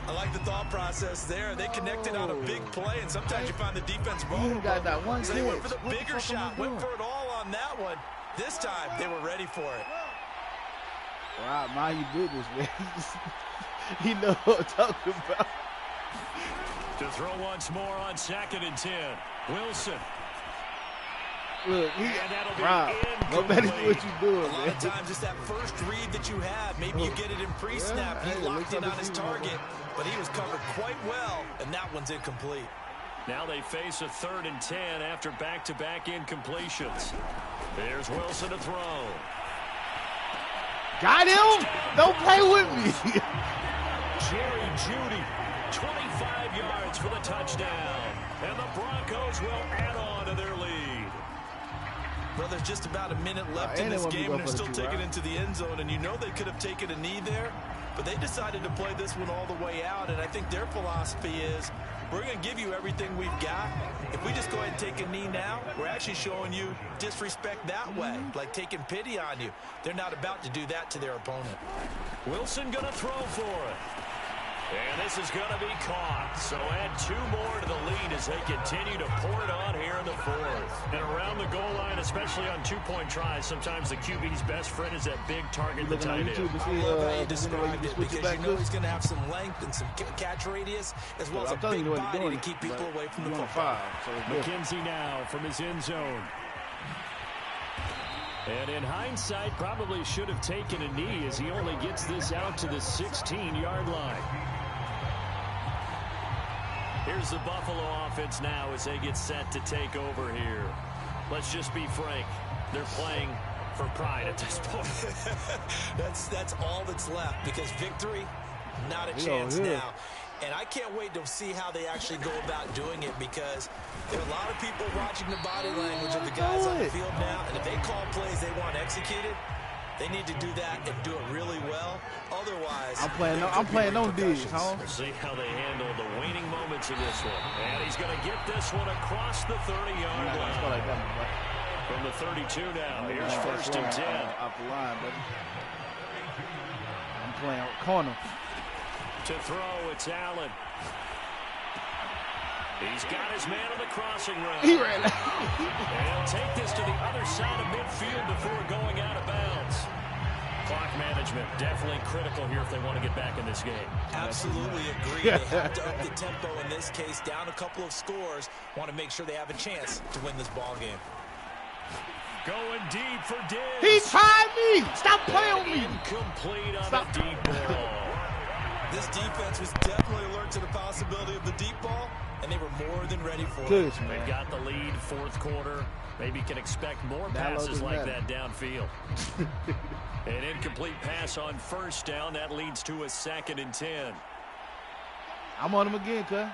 I like the thought process there. They connected on a big play, and sometimes you find the defense You vulnerable. got that one So they went for the catch. bigger shot, went for it all on that one. This time, they were ready for it. Wow, mind your business, man. He knows what I'm talking about. To throw once more on 2nd and 10. Wilson. Look, And that'll be Rob, no matter what you doing, A lot man. of times, just that first read that you have, maybe you get it in pre-snap. Yeah, He hey, locked in looks on his like target, but he was covered quite well, and that one's incomplete. Now they face a 3rd and 10 after back-to-back incompletions. There's Wilson to throw. Got him? Don't play with me. Jerry Jeudy, 25 yards for the touchdown. And the Broncos will add on to their lead. Well, there's just about a minute left in this game, and they're still taking it into the end zone, and you know they could have taken a knee there, but they decided to play this one all the way out, and I think their philosophy is, we're going to give you everything we've got. If we just go ahead and take a knee now, we're actually showing you disrespect that way, like taking pity on you. They're not about to do that to their opponent. Wilson going to throw for it. And this is going to be caught. So add 2 more to the lead as they continue to pour it on here in the 4th. And around the goal line, especially on 2-point tries, sometimes the QB's best friend is that big target, the tight end. I love how you described it, because you know he's going to have some length and some catch radius, as well as a big body to keep people away from the football. McKenzie now from his end zone. And in hindsight, probably should have taken a knee as he only gets this out to the 16-yard line. Here's the Buffalo offense now as they get set to take over here. Let's just be frank. They're playing for pride at this point. That's all that's left, because victory, not a chance now. And I can't wait to see how they actually go about doing it, because there are a lot of people watching the body language of the guys on the field now, and if they call plays they want executed, they need to do that and do it really well. Otherwise, I'm playing no D's, huh? We'll see how they handle the waning moments of this one. And he's going to get this one across the 30-yard line. From the 32 now, here's 1st and 10. Off the line, buddy. I'm playing corner. To throw, it's Allen. He's got his man on the crossing route. He ran out. And he'll take this to the other side of midfield before going out of bounds. Clock management definitely critical here if they want to get back in this game. Absolutely agree. They have to up the tempo in this case, down a couple of scores. Want to make sure they have a chance to win this ball game. Going deep for Diggs. He tried me. Stop playing with me. Incomplete on a deep ball. This defense was definitely alert to the possibility of the deep ball, and they were more than ready for Good, it. They got the lead, fourth quarter. Maybe can expect more passes like that downfield. An incomplete pass on first down. That leads to a 2nd and 10. I'm on him again, cuz.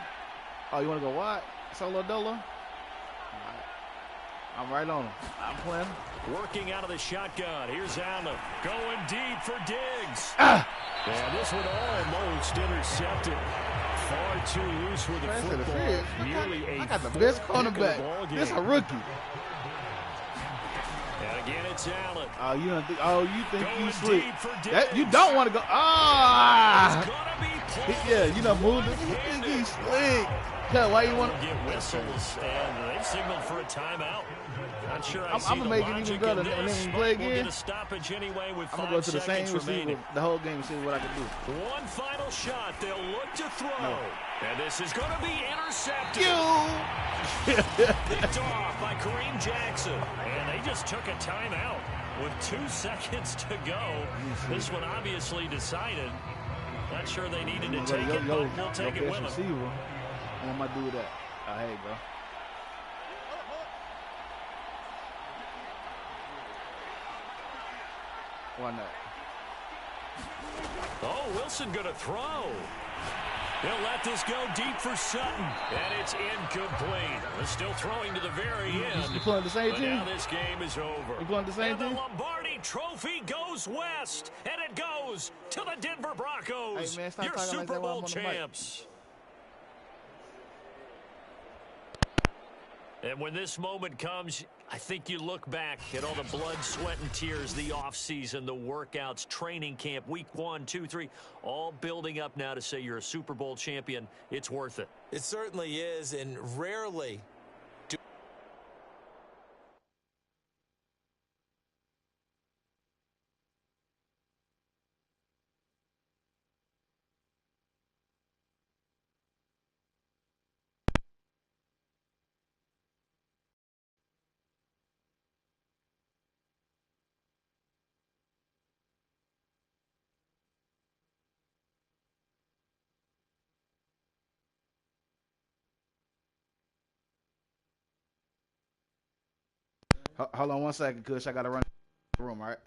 Oh, you want to go wide? Solo dolo? I'm right on him. I'm playing. Working out of the shotgun. Here's Allen. Going deep for Diggs. And this one almost intercepted. Far too loose with the football. Nearly I got the best cornerback. This a rookie. And again, it's Allen. Oh, you don't think? Oh, you think you Going slick? deep for That, you Diggs. don't want to go. Ah! It's gonna be pulled. Yeah, you done moved it. You think he's slick? Cuz, why you want to? Get whistles, and they've signaled for a timeout. Not sure I see I'm gonna the make it logic even better in and this, then but play we'll again. get a stoppage anyway with I'm 5 gonna go to the same seconds receiver remaining. the whole game and see what I can do. One final shot. They'll look to throw. No. And this is going to be intercepted. You. Picked off by Kareem Jackson. And they just took a timeout with 2 seconds to go. This one obviously decided. Not sure they needed to take it, but we'll take it with them. Receiver. What am I do with that? Oh, here you go. Why not? Oh, Wilson going to throw. He'll let this go deep for Sutton. And it's incomplete. They're still throwing to the very end. You playing the same But team? now this game is over. You playing the same and team? the Lombardi Trophy goes west. And it goes to the Denver Broncos. Hey, man, stop your talking like Super that while I'm Bowl on the mic. champs. And when this moment comes, I think you look back at all the blood, sweat, and tears, the offseason, the workouts, training camp, week 1, 2, 3, all building up now to say you're a Super Bowl champion. It's worth it. It certainly is, and rarely do. Hold on 1 second, Kush. I gotta run the room, all right?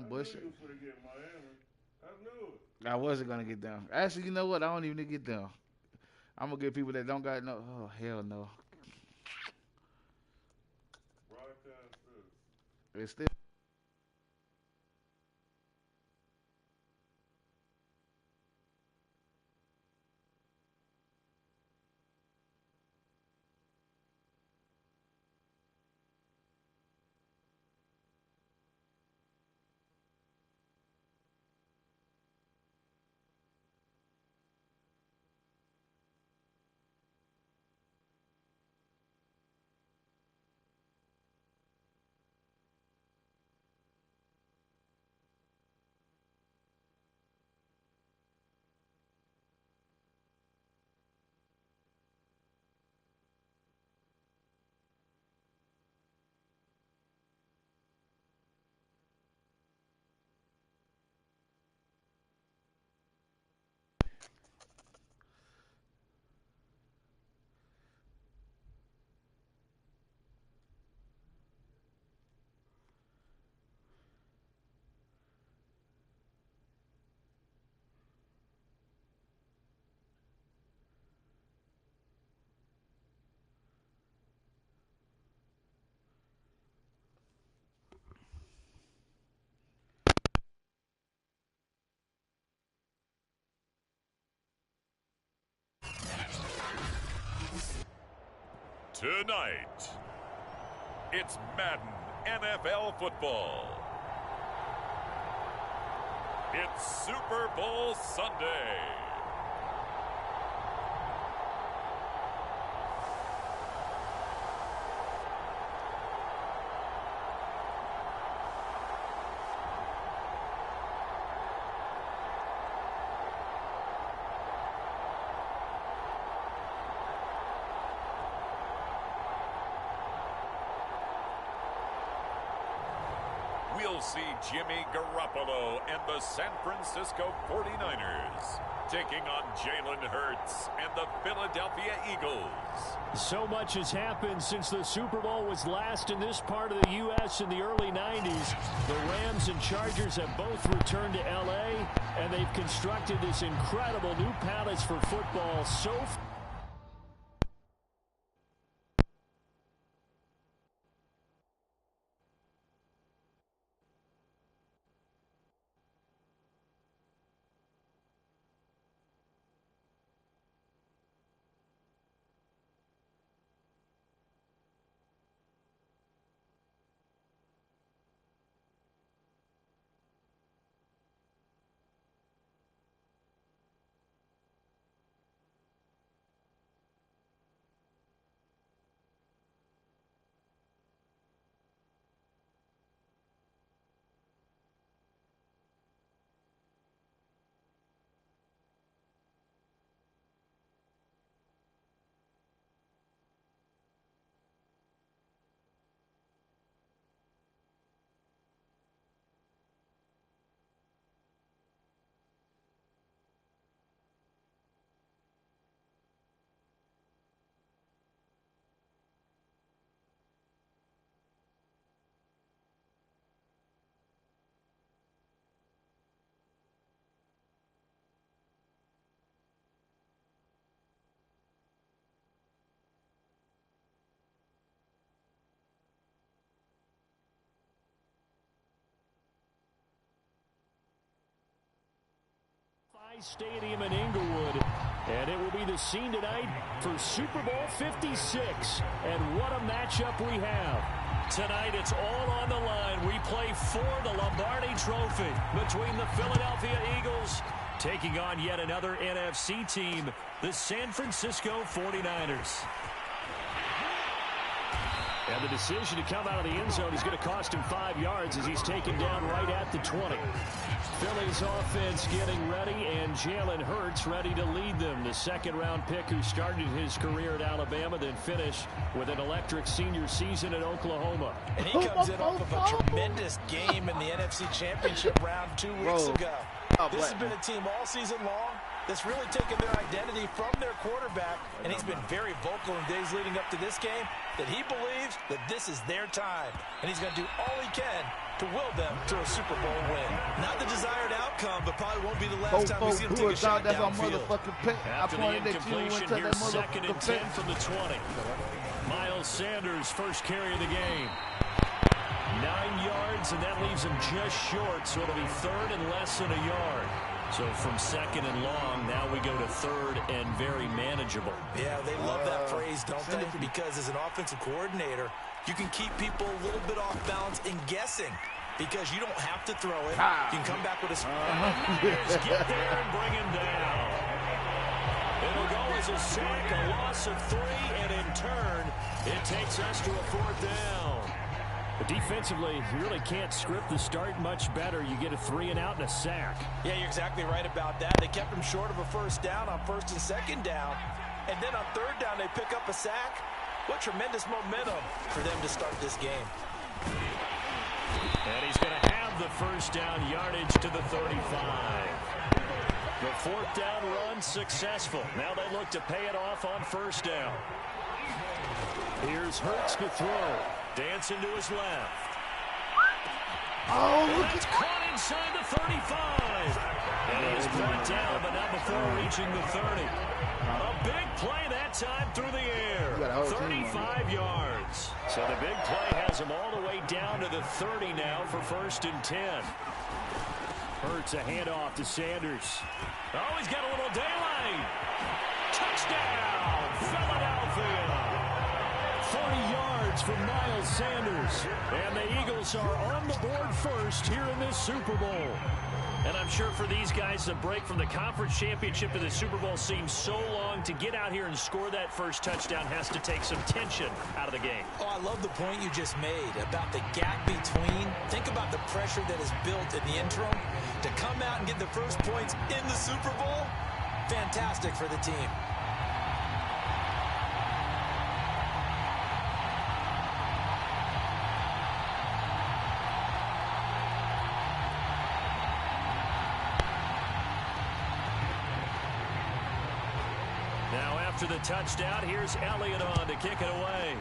I'm bullshit. I wasn't gonna get down. Actually, you know what? I don't even need to get down. I'm gonna get people that don't got no. Oh hell no. It's still. Tonight, it's Madden NFL football. It's Super Bowl Sunday. We'll see Jimmy Garoppolo and the San Francisco 49ers taking on Jalen Hurts and the Philadelphia Eagles. So much has happened since the Super Bowl was last in this part of the U.S. in the early 90s. The Rams and Chargers have both returned to L.A., and they've constructed this incredible new palace for football so far. Stadium in Inglewood, and it will be the scene tonight for Super Bowl 56. And what a matchup we have. Tonight it's all on the line. We play for the Lombardi Trophy between the Philadelphia Eagles taking on yet another NFC team, the San Francisco 49ers. And the decision to come out of the end zone is going to cost him 5 yards as he's taken down right at the 20. Philly's offense getting ready, and Jalen Hurts ready to lead them. The second-round pick who started his career at Alabama, then finished with an electric senior season at Oklahoma. And he comes in off of a tremendous game in the NFC Championship round 2 weeks ago. This has been a team all season long that's really taken their identity from their quarterback, and he's been very vocal in days leading up to this game that he believes that this is their time, and he's going to do all he can to will them to a Super Bowl win. Not the desired outcome, but probably won't be the last time we see him take a shot downfield. After the incompletion, here's 2nd and 10 from the 20. Miles Sanders, first carry of the game. 9 yards, and that leaves him just short, so it'll be 3rd and less than a yard. So from 2nd and long, now we go to 3rd and very manageable. Yeah, they love that phrase, don't they? Because as an offensive coordinator, you can keep people a little bit off balance and guessing because you don't have to throw it. You can come back with a... Get there and bring him down. It'll go as a sack, a loss of 3, and in turn, it takes us to a 4th down. But defensively, you really can't script the start much better. You get a 3 and out and a sack. Yeah, you're exactly right about that. They kept him short of a 1st down on 1st and 2nd down. And then on 3rd down, they pick up a sack. What tremendous momentum for them to start this game. And he's going to have the 1st down yardage to the 35. The 4th down run successful. Now they look to pay it off on 1st down. Here's Hurts to throw. Dancing to his left. Oh, look at caught inside the 35. And he is brought down, but not before reaching the 30. A big play that time through the air. 35 yards. So the big play has him all the way down to the 30 now for 1st and 10. Hurts a handoff to Sanders. Oh, he's got a little daylight. Touchdown, Philadelphia. 40 yards from Miles Sanders. And the Eagles are on the board first here in this Super Bowl. And I'm sure for these guys, the break from the conference championship to the Super Bowl seems so long. To get out here and score that first touchdown has to take some tension out of the game. Oh, I love the point you just made about the gap between. Think about the pressure that is built in the interim. To come out and get the first points in the Super Bowl, fantastic for the team. After the touchdown, here's Elliott on to kick it away.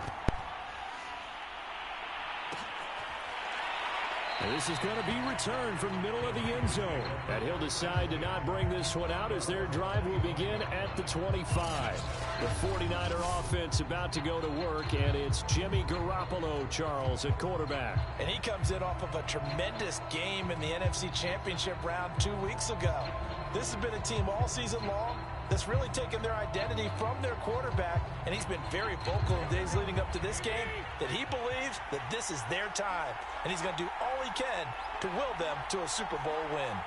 And this is going to be returned from the middle of the end zone. And he'll decide to not bring this one out as their drive will begin at the 25. The 49er offense about to go to work, and it's Jimmy Garoppolo, Charles, at quarterback. And he comes in off of a tremendous game in the NFC Championship round 2 weeks ago. This has been a team all season long that's really taken their identity from their quarterback, and he's been very vocal in days leading up to this game that he believes that this is their time, and he's going to do all he can to will them to a Super Bowl win.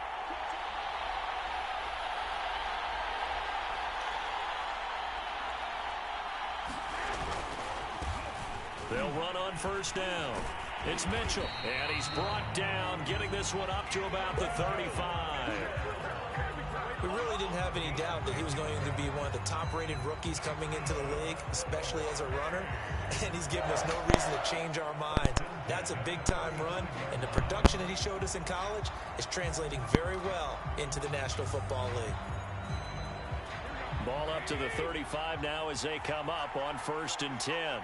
They'll run on 1st down. It's Mitchell, and he's brought down, getting this one up to about the 35. We really didn't have any doubt that he was going to be one of the top-rated rookies coming into the league, especially as a runner, and he's given us no reason to change our minds. That's a big-time run, and the production that he showed us in college is translating very well into the National Football League. Ball up to the 35 now as they come up on 1st and 10.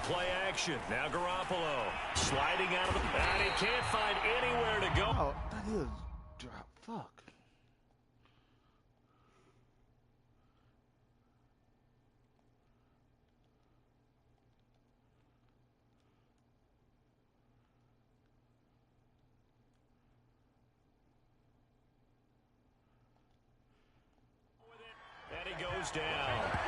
Play action. Now Garoppolo sliding out of the bat. He can't find anywhere to go. Oh, that is drop. Fuck. And he goes down.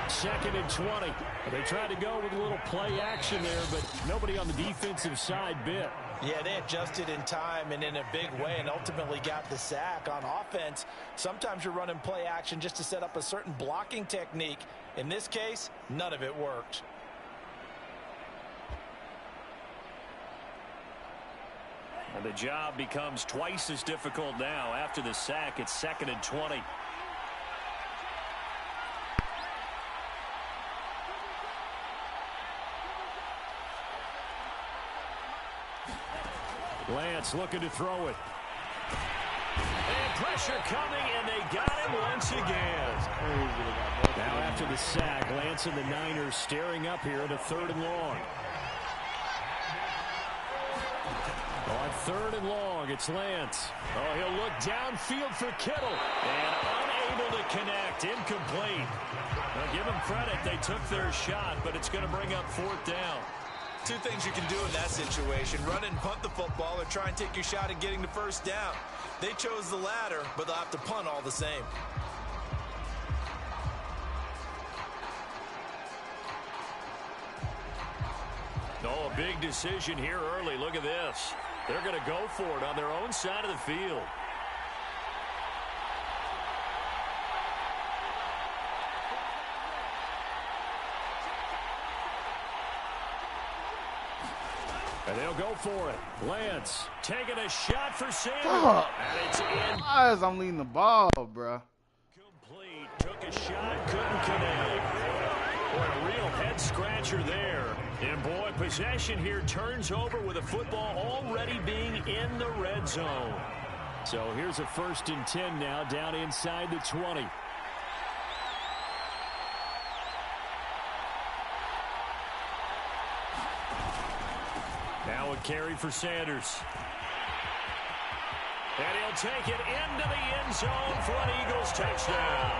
2nd and 20. They tried to go with a little play action there, but nobody on the defensive side bit. Yeah, they adjusted in time and in a big way and ultimately got the sack. On offense, sometimes you're running play action just to set up a certain blocking technique. In this case, none of it worked. And the job becomes twice as difficult now. After the sack, it's 2nd and 20. Lance looking to throw it. And pressure coming, and they got him once again. Now after the sack, Lance and the Niners staring up here at a 3rd and long. On 3rd and long, it's Lance. Oh, he'll look downfield for Kittle. And unable to connect. Incomplete. Now, give them credit. They took their shot, but it's going to bring up 4th down. Two things you can do in that situation. Run and punt the football or try and take your shot at getting the 1st down. They chose the latter, but they'll have to punt all the same. Oh, a big decision here early. Look at this. They're going to go for it on their own side of the field. And they'll go for it. Lance taking a shot for Sanders. And it's in. Guys, I'm leading the ball, bro. Complete. Took a shot. Couldn't connect. Boy, a real head-scratcher there. And, boy, possession here turns over with a football already being in the red zone. So here's a 1st and 10 now down inside the 20. Now a carry for Sanders. And he'll take it into the end zone for an Eagles touchdown.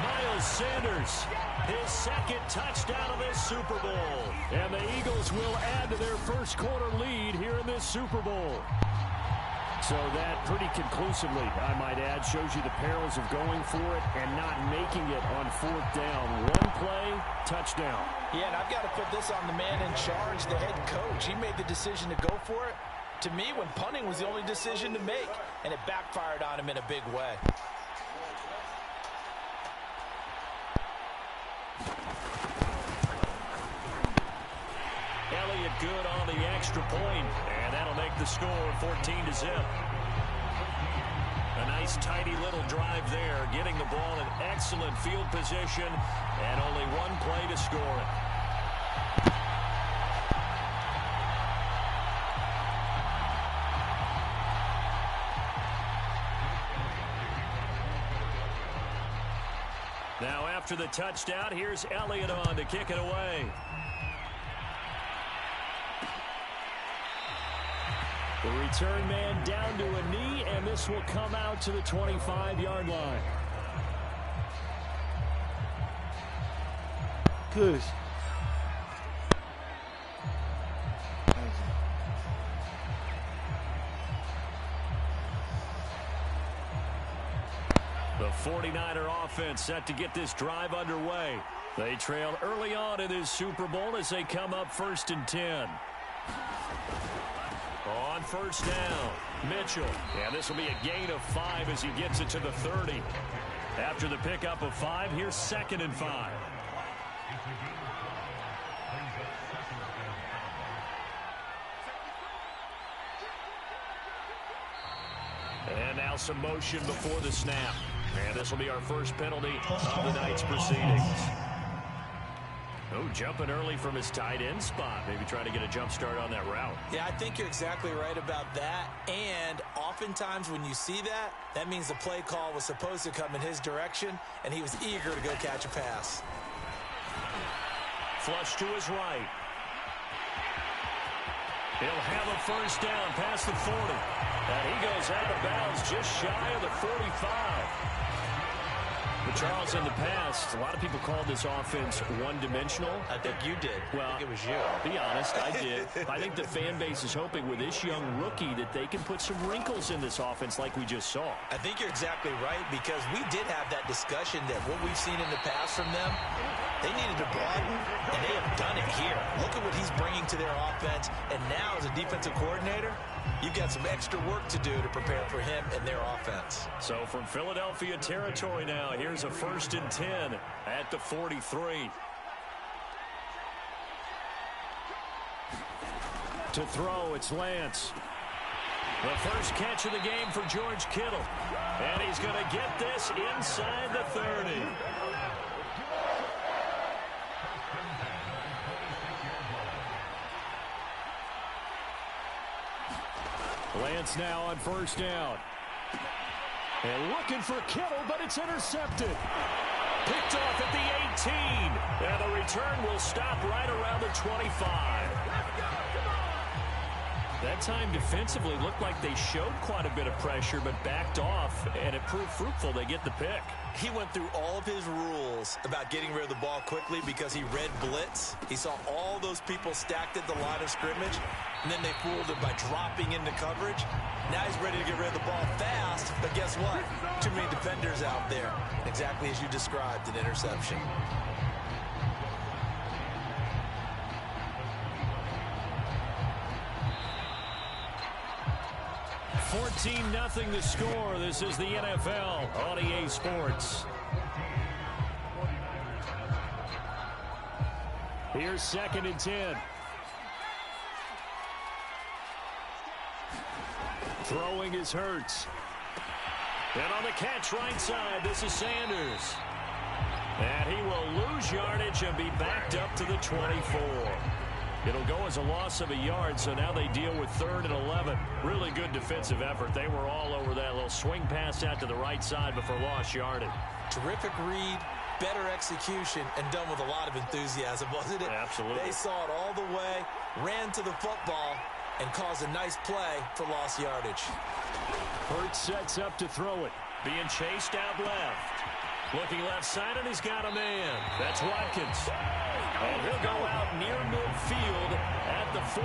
Miles Sanders, his 2nd touchdown of this Super Bowl. And the Eagles will add to their 1st quarter lead here in this Super Bowl. So that pretty conclusively, I might add, shows you the perils of going for it and not making it on 4th down. One play, touchdown. Yeah, and I've got to put this on the man in charge, the head coach. He made the decision to go for it. To me, when punting was the only decision to make, and it backfired on him in a big way. Elliott good on the extra point, and that'll make the score 14-0. A nice tidy little drive there, getting the ball in excellent field position, and only one play to score it. Now after the touchdown, here's Elliott on to kick it away. The return man down to a knee, and this will come out to the 25-yard line. Kush. The 49er offense set to get this drive underway. They trail early on in this Super Bowl as they come up 1st and 10. On 1st down, Mitchell. And this will be a gain of 5 as he gets it to the 30. After the pickup of 5, here's 2nd and 5. And now some motion before the snap. And this will be our first penalty of the night's proceedings. Oh, jumping early from his tight end spot. Maybe trying to get a jump start on that route. Yeah, I think you're exactly right about that. And oftentimes when you see that, that means the play call was supposed to come in his direction, and he was eager to go catch a pass. Flush to his right. He'll have a 1st down past the 40. And he goes out of bounds just shy of the 45. But Charles, in the past, a lot of people called this offense one-dimensional. I think you did. Well, I think it was you. Be honest, I did. I think the fan base is hoping with this young rookie that they can put some wrinkles in this offense like we just saw. I think you're exactly right, because we did have that discussion that what we've seen in the past from them, they needed to broaden, and they have done it here. Look at what he's bringing to their offense, and now as a defensive coordinator, you've got some extra work to do to prepare for him and their offense. So from Philadelphia territory now, here's a 1st and 10 at the 43. To throw, it's Lance. The first catch of the game for George Kittle. And he's going to get this inside the 30. Lance now on first down. And looking for Kittle, but it's intercepted. Picked off at the 18. And the return will stop right around the 25. That time defensively looked like they showed quite a bit of pressure, but backed off, and it proved fruitful. They get the pick. He went through all of his rules about getting rid of the ball quickly because he read blitz. He saw all those people stacked at the line of scrimmage, and then they fooled him by dropping into coverage. Now he's ready to get rid of the ball fast, but guess what? Too many defenders out there. Exactly as you described, an interception. 14-0 the score. This is the NFL on EA Sports. Here's 2nd and 10. Throwing is Hurts. And on the catch right side, this is Sanders. And he will lose yardage and be backed up to the 24. It'll go as a loss of a yard, so now they deal with 3rd and 11. Really good defensive effort. They were all over that little swing pass out to the right side before lost yardage. Terrific read, better execution, and done with a lot of enthusiasm, wasn't it? Absolutely. They saw it all the way, ran to the football, and caused a nice play for lost yardage. Hurts sets up to throw it. Being chased out left. Looking left side, and he's got a man. That's Watkins. And he'll go out near midfield at the 49.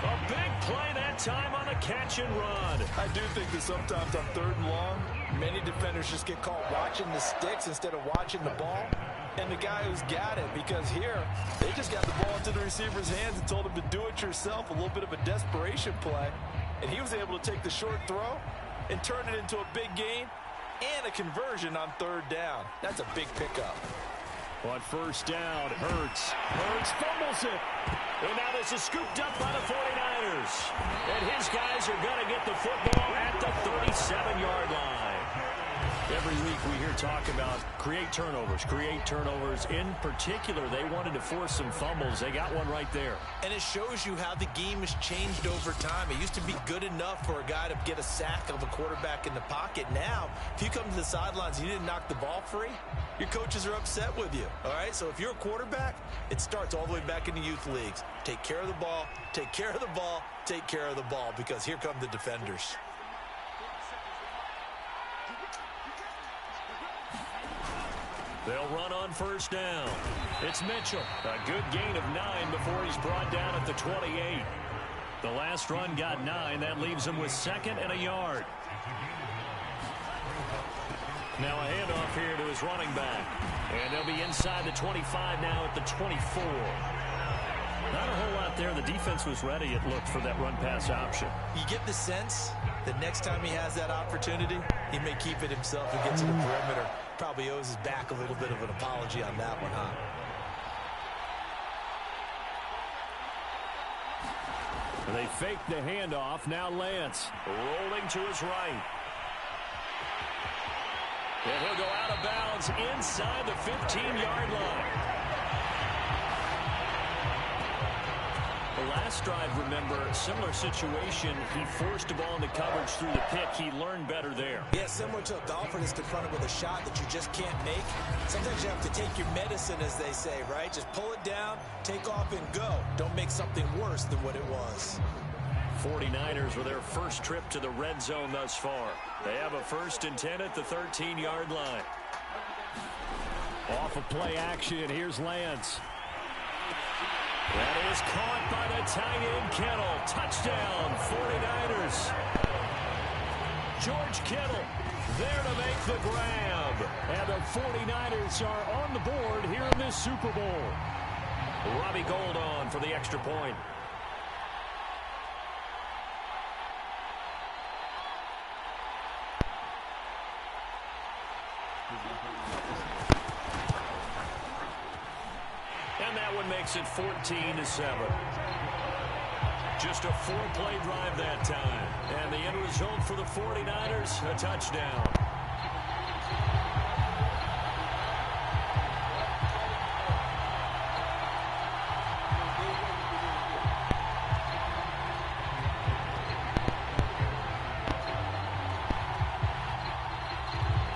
A big play that time on a catch and run. I do think that sometimes on 3rd and long, many defenders just get caught watching the sticks instead of watching the ball. And the guy who's got it, because here, they just got the ball into the receiver's hands and told him to do it yourself, a little bit of a desperation play. And he was able to take the short throw and turn it into a big gain and a conversion on 3rd down. That's a big pickup. On first down, Hurts fumbles it. And now this is scooped up by the 49ers. And his guys are going to get the football at the 37-yard line. Every week we hear talk about create turnovers. In particular, they wanted to force some fumbles. They got one right there. And it shows you how the game has changed over time. It used to be good enough for a guy to get a sack of a quarterback in the pocket. Now, if you come to the sidelines and you didn't knock the ball free, your coaches are upset with you. All right, so if you're a quarterback, it starts all the way back in the youth leagues. Take care of the ball, take care of the ball, take care of the ball, because here come the defenders. They'll run on first down. It's Mitchell. A good gain of 9 before he's brought down at the 28. The last run got 9. That leaves him with 2nd and a yard. Now a handoff here to his running back. And they'll be inside the 25 now at the 24. Not a whole lot there. The defense was ready, it looked, for that run-pass option. You get the sense that next time he has that opportunity, he may keep it himself and get to the perimeter. Probably owes his back a little bit of an apology on that one, huh? They fake the handoff. Now Lance rolling to his right. And he'll go out of bounds inside the 15-yard line. The last drive, remember, similar situation. He forced the ball into coverage through the pick. He learned better there. Yeah, similar to a golfer that's confronted with a shot that you just can't make. Sometimes you have to take your medicine, as they say, right? Just pull it down, take off, and go. Don't make something worse than what it was. 49ers with their first trip to the red zone thus far. They have a 1st and 10 at the 13-yard line. Off of play action, here's Lance. That is caught by the tight end, Kittle. Touchdown, 49ers. George Kittle there to make the grab. And the 49ers are on the board here in this Super Bowl. Robbie Gould on for the extra point. And that one makes it 14-7. Just a 4-play drive that time. And the end result for the 49ers, a touchdown.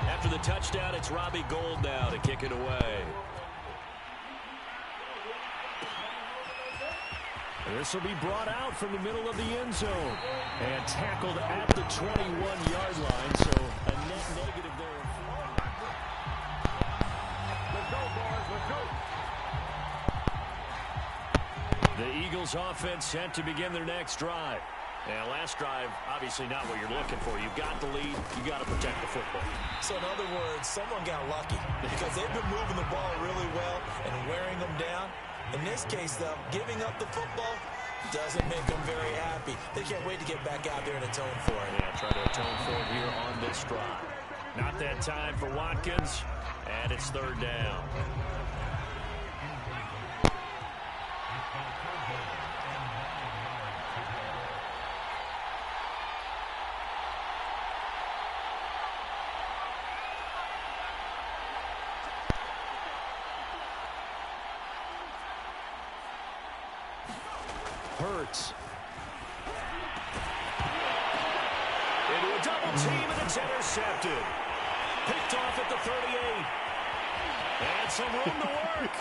After the touchdown, it's Robbie Gould now to kick it away. This will be brought out from the middle of the end zone and tackled at the 21-yard line, so a net negative there. Let's go, boys. Let's go. The Eagles offense set to begin their next drive. And last drive, obviously not what you're looking for. You've got the lead. You've got to protect the football. So in other words, someone got lucky because they've been moving the ball really well and wearing them down. In this case, though, giving up the football doesn't make them very happy. They can't wait to get back out there and atone for it. Yeah, try to atone for it here on this drive. Not that time for Watkins, and it's third down. Hurts. Into a double team, and it's intercepted. Picked off at the 38. And some room to work.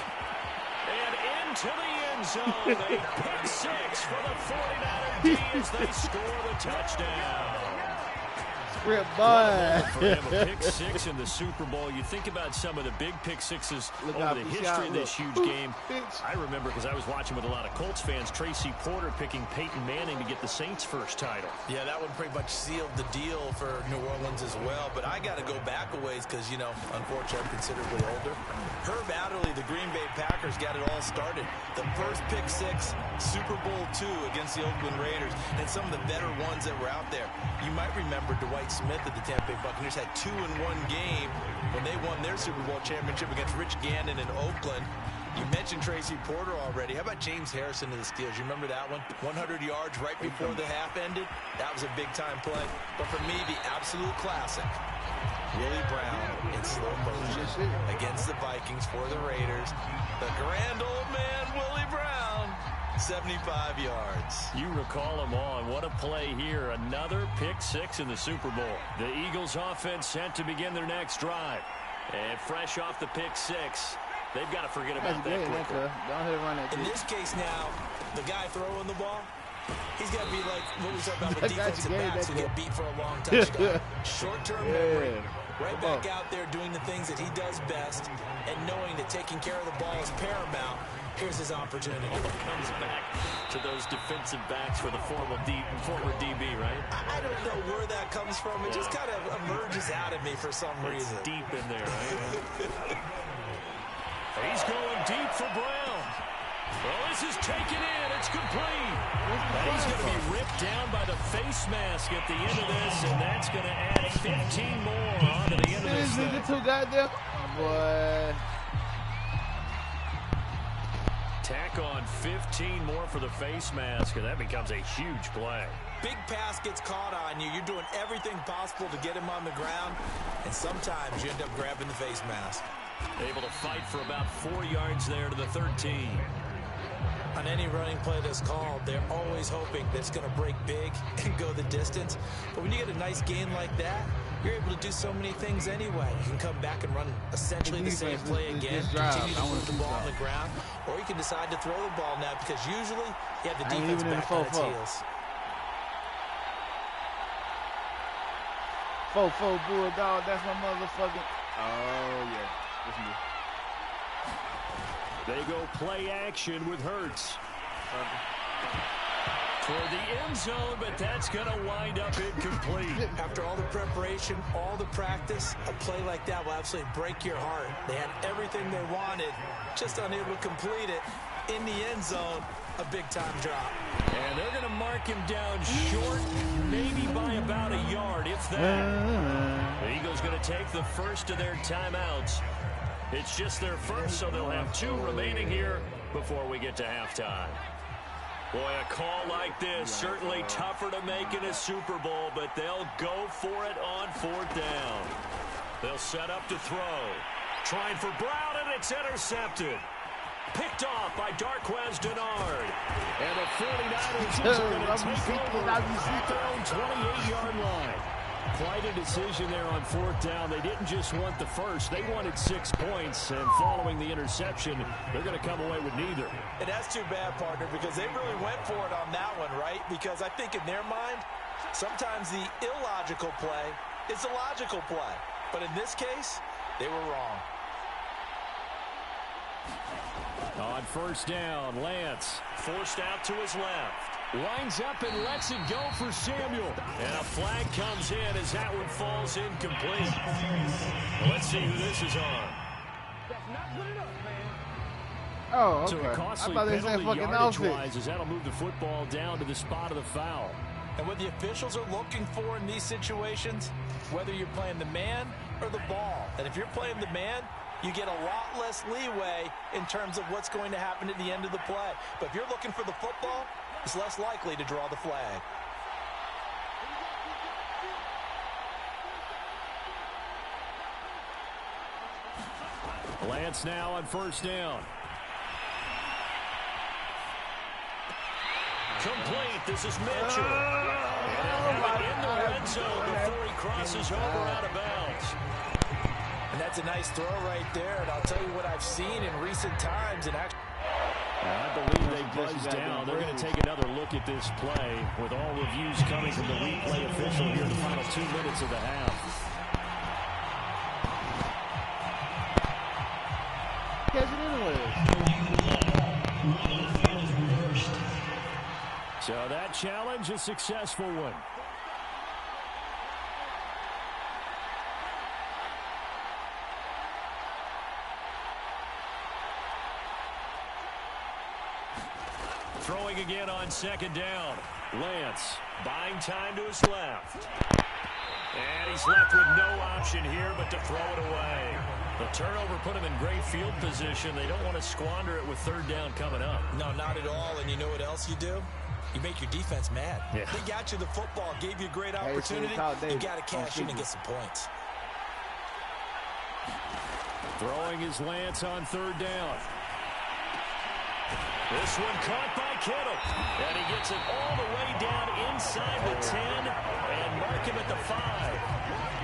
And into the end zone. A pick six for the 49er D as they score the touchdown. Script, boy. For him, a pick six in the Super Bowl. You think about some of the big pick sixes over the history of this huge game. I remember because I was watching with a lot of Colts fans, Tracy Porter picking Peyton Manning to get the Saints' first title. Yeah, that one pretty much sealed the deal for New Orleans as well. But I got to go back a ways because, you know, unfortunately, I'm considerably older. Herb Adderley, the Green Bay Packers, got it all started. The first pick six, Super Bowl II against the Oakland Raiders, and some of the better ones that were out there. You might remember Dwight Smith at the Tampa Bay Buccaneers had 2 in one game when they won their Super Bowl championship against Rich Gannon in Oakland. You mentioned Tracy Porter already. How about James Harrison of the Steelers? You remember that one? 100 yards right before the half ended. That was a big-time play. But for me, the absolute classic, Willie Brown in slow motion against the Vikings for the Raiders. The grand old man, Willie Brown, 75 yards. You recall them all, and what a play here. Another pick six in the Super Bowl. The Eagles offense set to begin their next drive. And fresh off the pick six, they've got to forget about that quickly. In this case now, the guy throwing the ball, he's got to be like what we talked about with defensive backs who get beat for a long touchdown. Short-term memory. Right back out there doing the things that he does best and knowing that taking care of the ball is paramount. Here's his opportunity. Comes back to those defensive backs for the former DB, right? I don't know where that comes from. It just kind of emerges out of me for some reason. It's deep in there, right? He's going deep for Brown. Well, this is taken in. It's complete. He's going to be ripped down by the face mask at the end of this, and that's going to add 15 more onto the end of this thing. Too goddamn, boy. Tack on 15 more for the face mask, and that becomes a huge play. Big pass gets caught on you. You're doing everything possible to get him on the ground, and sometimes you end up grabbing the face mask. Able to fight for about 4 yards there to the 13. On any running play that's called, they're always hoping that it's going to break big and go the distance. But when you get a nice gain like that, you're able to do so many things anyway. You can come back and run essentially the same play again, continue to move the ball on the ground, or you can decide to throw the ball now because usually you have the defense back on its heels. 4-4 Bulldog, that's my motherfucking. Oh, yeah. That's me. They go play action with Hurts. For the end zone, but that's going to wind up incomplete. After all the preparation, all the practice, a play like that will absolutely break your heart. They had everything they wanted, just unable to complete it. In the end zone, a big-time drop. And they're going to mark him down short, maybe by about a yard, if that. The Eagles going to take the first of their timeouts. It's just their first, so they'll have 2 remaining here before we get to halftime. Boy, a call like this, certainly tougher to make in a Super Bowl, but they'll go for it on 4th down. They'll set up to throw. Trying for Brown, and it's intercepted. Picked off by Darqueze Dennard. And the 49ers are going to take over at their own 28-yard line. Quite a decision there on 4th down. They didn't just want the first. They wanted 6 points, and following the interception, they're going to come away with neither. And that's too bad, partner, because they really went for it on that one, right? Because I think in their mind, sometimes the illogical play is the logical play. But in this case, they were wrong. On 1st down, Lance forced out to his left. Winds up and lets it go for Samuel. And a flag comes in as that one falls incomplete. Well, let's see who this is on. That's not good enough, man. Oh, okay. So a costly I thought they said penalty fucking yardage-wise as that'll move the football down to the spot of the foul. And what the officials are looking for in these situations, whether you're playing the man or the ball. And if you're playing the man, you get a lot less leeway in terms of what's going to happen at the end of the play. But if you're looking for the football, it's less likely to draw the flag. Lance now on 1st down. Complete. This is Mitchell. In the red zone before he crosses over out of bounds. And that's a nice throw right there. And I'll tell you what I've seen in recent times. And I believe they buzzed down. They're going to take another look at this play with all reviews coming from the replay official here in the final 2 minutes of the half. Catch it anyway. So that challenge, a successful one. Throwing again on 2nd down. Lance buying time to his left. And he's left with no option here but to throw it away. The turnover put him in great field position. They don't want to squander it with 3rd down coming up. no, not at all. And you know what else you do? You make your defense mad. Yeah. They got you the football, gave you a great opportunity. You got to cash in and get some points. Throwing is Lance on 3rd down. This one caught by Kittle. And he gets it all the way down inside the 10 and mark him at the 5.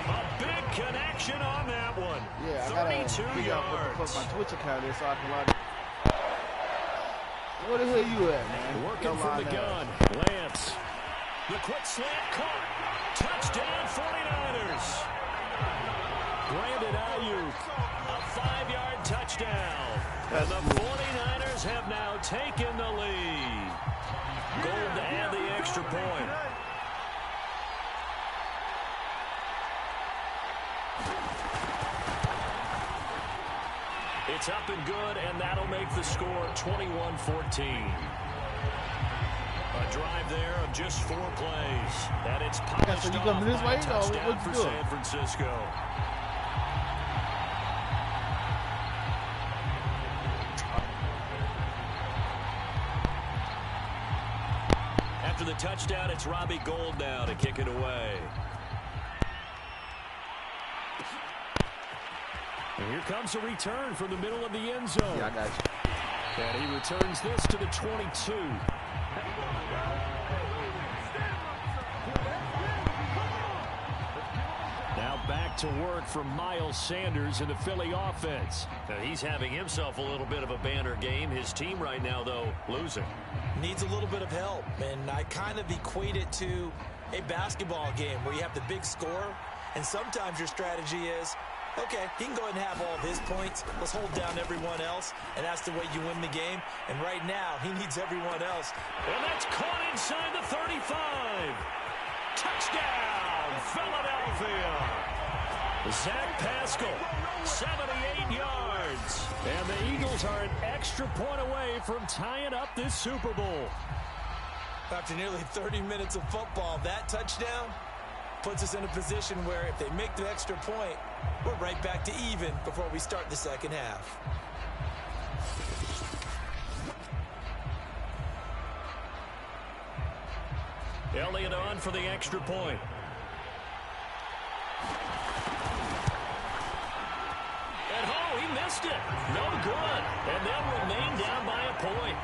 A big connection on that one. Yeah, I 32 gotta yards. put my Twitch account in so I can log. Where the hell you at, man? Working from the gun. Lance. The quick slant caught. Touchdown 49ers. Brandon Ayuk. A 5-yard touchdown. And the 49ers have now taken the lead. Gold to add the extra point. It's up and good, and that'll make the score 21-14. A drive there of just 4 plays. And it's polished so you off coming this by way, a or touchdown what you for doing? San Francisco. After the touchdown, it's Robbie Gould now to kick it away. And here comes a return from the middle of the end zone. Yeah, I got you. And he returns this to the 22. Now back to work for Miles Sanders in the Philly offense. Now he's having himself a little bit of a banner game. His team right now, though, losing. Needs a little bit of help, and I kind of equate it to a basketball game where you have the big scorer, and sometimes your strategy is, okay, he can go ahead and have all of his points. Let's hold down everyone else, and that's the way you win the game. And right now, he needs everyone else. And that's caught inside the 35. Touchdown, Philadelphia. Zach Pascal, 78 yards. And the Eagles are an extra point away from tying up this Super Bowl. After nearly 30 minutes of football, that touchdown puts us in a position where if they make the extra point, we're right back to even before we start the second half. Elliott on for the extra point. And he missed it. No good. And they'll remain down by a point.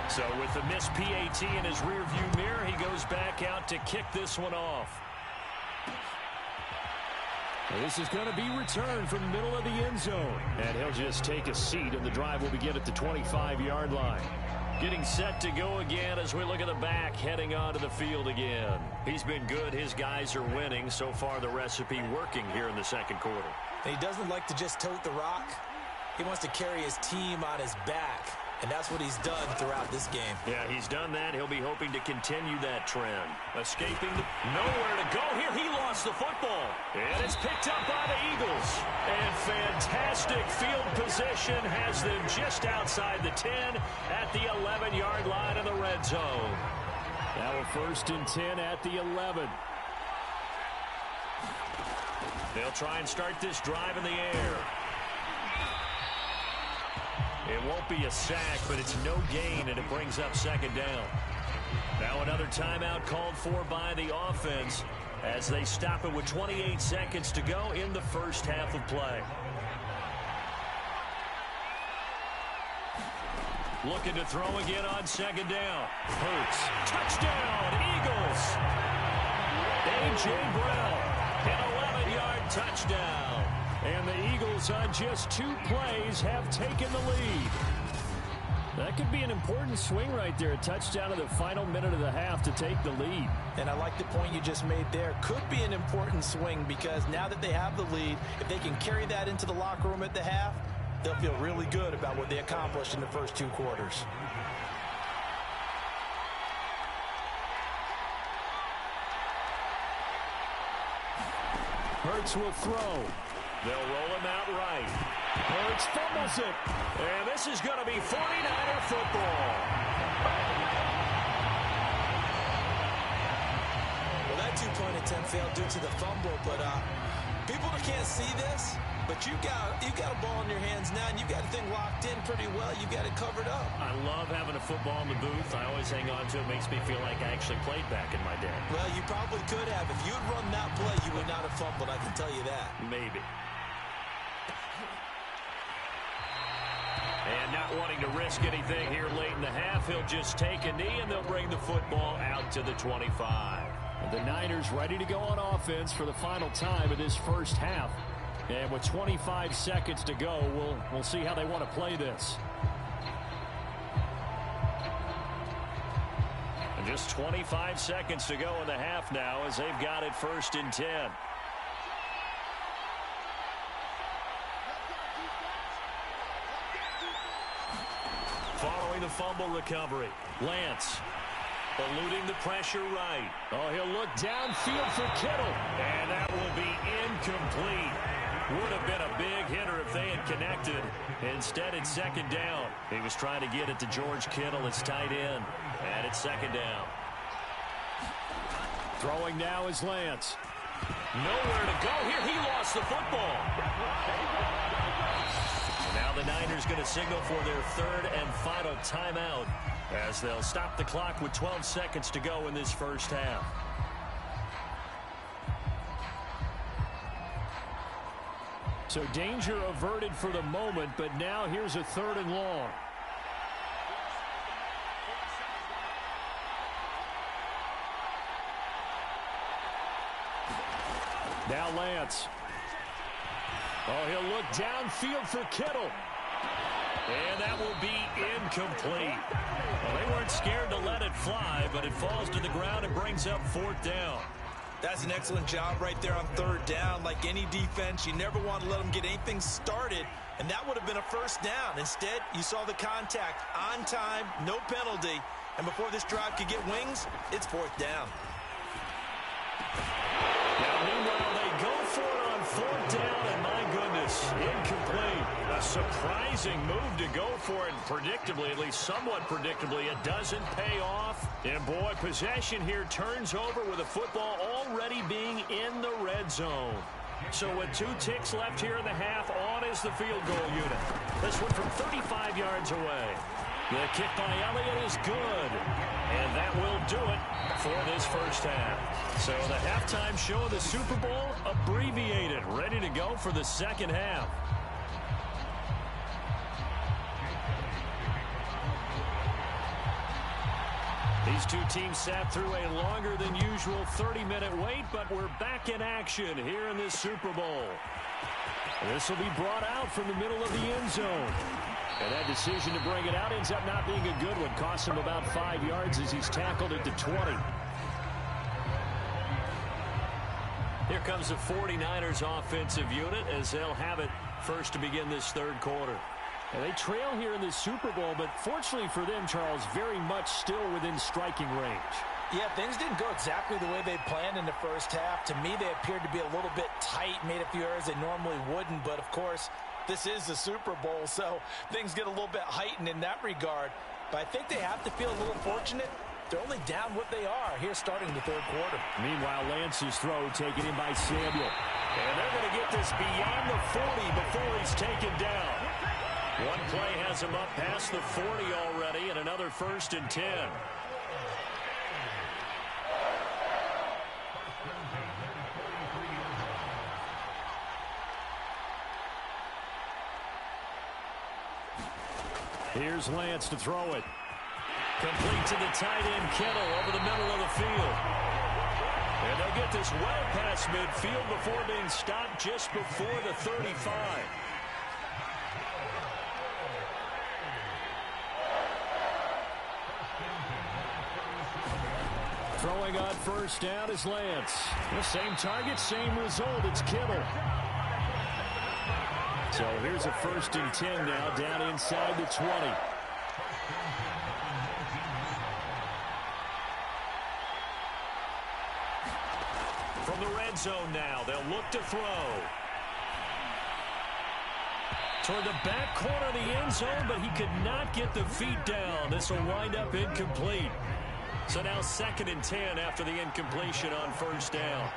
So with the missed PAT in his rearview mirror, he goes back out to kick this one off. This is going to be returned from the middle of the end zone. And he'll just take a seat, and the drive will begin at the 25-yard line. Getting set to go again as we look at the back, heading onto the field again. He's been good. His guys are winning. So far, the recipe working here in the second quarter. And he doesn't like to just tote the rock. He wants to carry his team on his back. And that's what he's done throughout this game. Yeah, he's done that. He'll be hoping to continue that trend. Escaping nowhere to go here. He lost the football. And it's picked up by the Eagles. And fantastic field position has them just outside the 10 at the 11-yard line of the red zone. Now a 1st and 10 at the 11. They'll try and start this drive in the air. It won't be a sack, but it's no gain, and it brings up 2nd down. Now another timeout called for by the offense as they stop it with 28 seconds to go in the first half of play. Looking to throw again on 2nd down. Hurts. Touchdown, Eagles. A.J. Brown, an 11-yard touchdown. And the Eagles on just 2 plays have taken the lead. That could be an important swing right there. A touchdown in the final minute of the half to take the lead. And I like the point you just made there. Could be an important swing because now that they have the lead, if they can carry that into the locker room at the half, they'll feel really good about what they accomplished in the first 2 quarters. Hurts will throw. They'll roll him out right. Hurts fumbles it. And this is going to be 49er football. Well, that 2-point attempt failed due to the fumble, but people can't see this, but you got a ball in your hands now, and you got the thing locked in pretty well. You got it covered up. I love having a football in the booth. I always hang on to it. Makes me feel like I actually played back in my day. Well, you probably could have. If you had run that play, you would not have fumbled. I can tell you that. Maybe. And not wanting to risk anything here late in the half, he'll just take a knee, and they'll bring the football out to the 25. The Niners ready to go on offense for the final time of this first half. And with 25 seconds to go, we'll see how they want to play this. And just 25 seconds to go in the half now as they've got it 1st and 10. Following the fumble recovery, Lance eluding the pressure right. Oh, he'll look downfield for Kittle. And that will be incomplete. Would have been a big hitter if they had connected. Instead, it's 2nd down. He was trying to get it to George Kittle. It's tight end. And it's 2nd down. Throwing now is Lance. Nowhere to go here. He lost the football. And now the Niners going to signal for their 3rd and final timeout as they'll stop the clock with 12 seconds to go in this first half. So danger averted for the moment, but now here's a 3rd and long. Now Lance. Oh, he'll look downfield for Kittle. And that will be incomplete. Well, they weren't scared to let it fly, but it falls to the ground and brings up 4th down. That's an excellent job right there on 3rd down. Like any defense, you never want to let them get anything started, and that would have been a 1st down. Instead, you saw the contact on time, no penalty, and before this drive could get wings, it's 4th down. Now, meanwhile, they go for it on 4th down, and my goodness, incomplete. A surprising move to go for it, and predictably, at least somewhat predictably, it doesn't pay off. And boy, possession here turns over with the football already being in the red zone. So with 2 ticks left here in the half, on is the field goal unit. This one from 35 yards away. The kick by Elliott is good. And that will do it for this first half. So the halftime show of the Super Bowl abbreviated, ready to go for the second half. These two teams sat through a longer than usual 30-minute wait, but we're back in action here in this Super Bowl. This will be brought out from the middle of the end zone. And that decision to bring it out ends up not being a good one. Costs him about 5 yards as he's tackled at the 20. Here comes the 49ers offensive unit as they'll have it first to begin this 3rd quarter. And they trail here in this Super Bowl, but fortunately for them, Charles, very much still within striking range. Yeah, things didn't go exactly the way they planned in the first half. To me, they appeared to be a little bit tight, made a few errors they normally wouldn't. But, of course, this is the Super Bowl, so things get a little bit heightened in that regard. But I think they have to feel a little fortunate. They're only down what they are here starting the 3rd quarter. Meanwhile, Lance's throw taken in by Samuel. And they're going to get this beyond the 40 before he's taken down. One play has him up past the 40 already, and another 1st and 10. Here's Lance to throw it. Complete to the tight end, Kittle, over the middle of the field. And they'll get this well past midfield before being stopped just before the 35. Throwing on 1st down is Lance. The same target, same result. It's Kittle. So here's a 1st and 10 now, down inside the 20. From the red zone now, they'll look to throw. Toward the back corner of the end zone, but he could not get the feet down. This will wind up incomplete. So now 2nd and 10 after the incompletion on 1st down.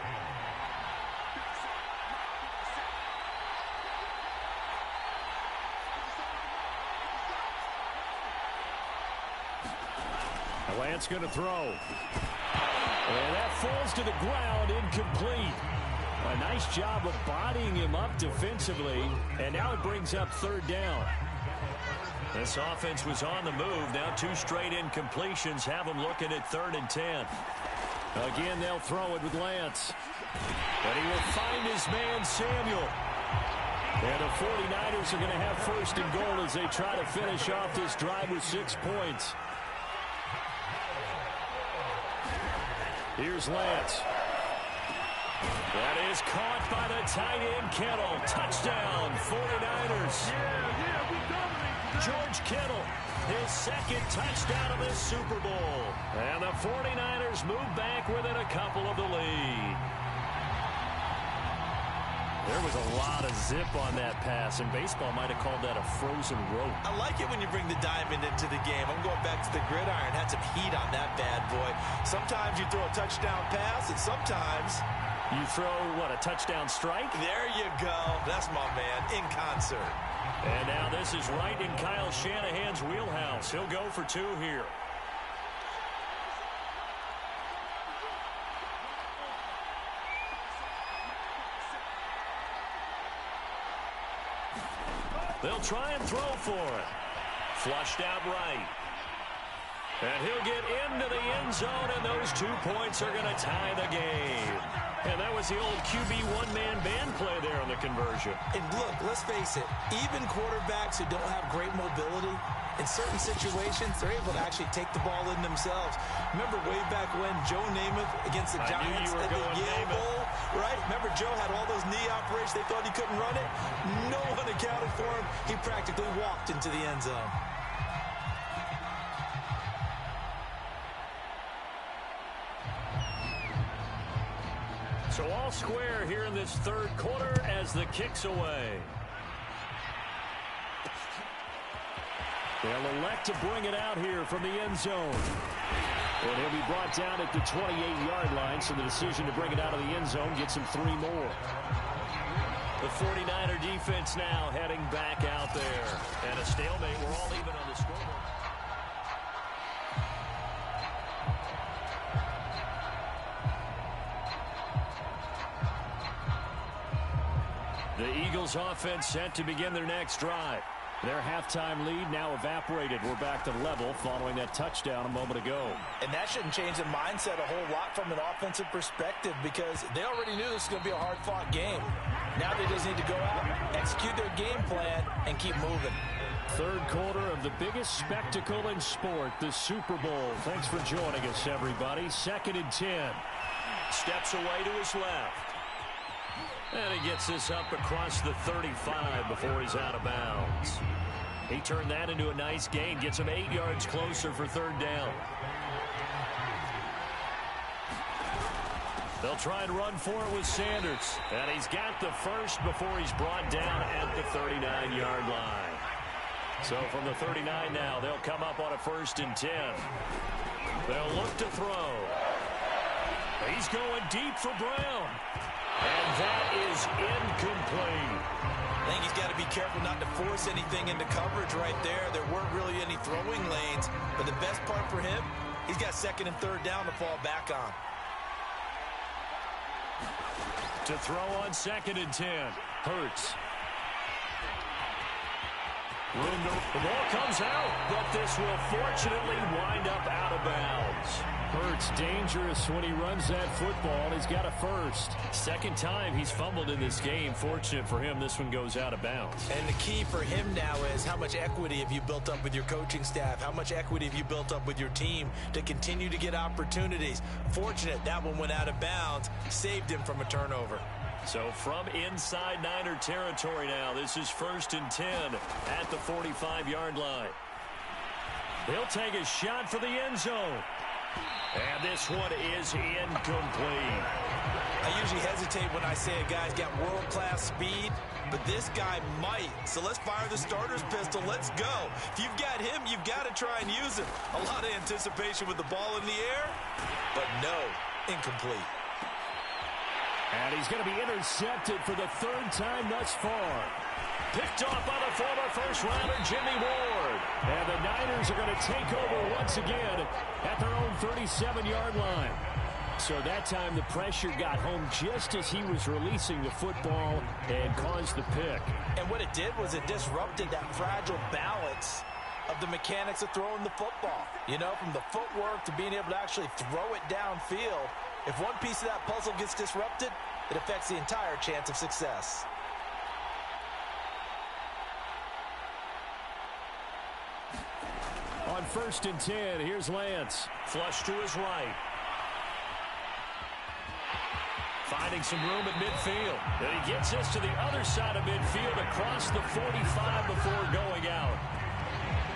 Lance going to throw. And that falls to the ground, incomplete. A nice job of bodying him up defensively, and now it brings up 3rd down. This offense was on the move. Now 2 straight incompletions have them looking at 3rd and 10. Again, they'll throw it with Lance. But he will find his man, Samuel. And the 49ers are going to have 1st and goal as they try to finish off this drive with 6 points. Here's Lance. That is caught by the tight end, Kittle. Touchdown, 49ers. George Kittle, his 2nd touchdown of this Super Bowl. And the 49ers move back within a couple of the lead. There was a lot of zip on that pass, and baseball might have called that a frozen rope. I like it when you bring the diamond into the game. I'm going back to the gridiron. Had some heat on that bad boy. Sometimes you throw a touchdown pass, and sometimes you throw, what, a touchdown strike? There you go. That's my man, in concert. And now this is right in Kyle Shanahan's wheelhouse. He'll go for 2 here. They'll try and throw for it. Flushed out right. And he'll get into the end zone, and those 2 points are going to tie the game. And that was the old QB one-man band play there on the conversion. And look, let's face it, even quarterbacks who don't have great mobility, in certain situations, they're able to actually take the ball in themselves. Remember way back when Joe Namath against the Giants at the Yale Bowl, right? Remember Joe had all those knee operations. They thought he couldn't run it. No one accounted for him. He practically walked into the end zone. So all square here in this third quarter as the kick's away. They'll elect to bring it out here from the end zone. And he'll be brought down at the 28-yard line, so the decision to bring it out of the end zone gets him 3 more. The 49er defense now heading back out there. And a stalemate. We're all even on the scoreboard. The Eagles offense set to begin their next drive. Their halftime lead now evaporated. We're back to level following that touchdown a moment ago. And that shouldn't change the mindset a whole lot from an offensive perspective because they already knew this was going to be a hard-fought game. Now they just need to go out, execute their game plan, and keep moving. Third quarter of the biggest spectacle in sport, the Super Bowl. Thanks for joining us, everybody. 2nd and 10. Steps away to his left. And he gets this up across the 35 before he's out of bounds. He turned that into a nice gain. Gets him 8 yards closer for 3rd down. They'll try and run for it with Sanders. And he's got the first before he's brought down at the 39-yard line. So from the 39 now, they'll come up on a 1st and 10. They'll look to throw. He's going deep for Brown. And that is incomplete. I think he's got to be careful not to force anything into coverage right there. There weren't really any throwing lanes. But the best part for him, he's got 2nd and 3rd down to fall back on. To throw on 2nd and 10. Hurts. The ball comes out, but this will fortunately wind up out of bounds. Hurts dangerous when he runs that football. He's got a first. 2nd time he's fumbled in this game. Fortunate for him, this one goes out of bounds. And the key for him now is how much equity have you built up with your coaching staff? How much equity have you built up with your team to continue to get opportunities? Fortunate that one went out of bounds, saved him from a turnover. So from inside Niner territory now, this is 1st and 10 at the 45-yard line. He'll take a shot for the end zone. And this one is incomplete. I usually hesitate when I say a guy's got world-class speed, but this guy might. So let's fire the starter's pistol. Let's go. If you've got him, you've got to try and use it. A lot of anticipation with the ball in the air, but no, incomplete. And he's going to be intercepted for the 3rd time thus far. Picked off by the former first-rounder, Jimmy Ward. And the Niners are going to take over once again at their own 37-yard line. So that time the pressure got home just as he was releasing the football and caused the pick. And what it did was it disrupted that fragile balance of the mechanics of throwing the football. You know, from the footwork to being able to actually throw it downfield. If one piece of that puzzle gets disrupted, it affects the entire chance of success. On 1st and 10, here's Lance. Flush to his right. Finding some room at midfield. And he gets this to the other side of midfield across the 45 before going out.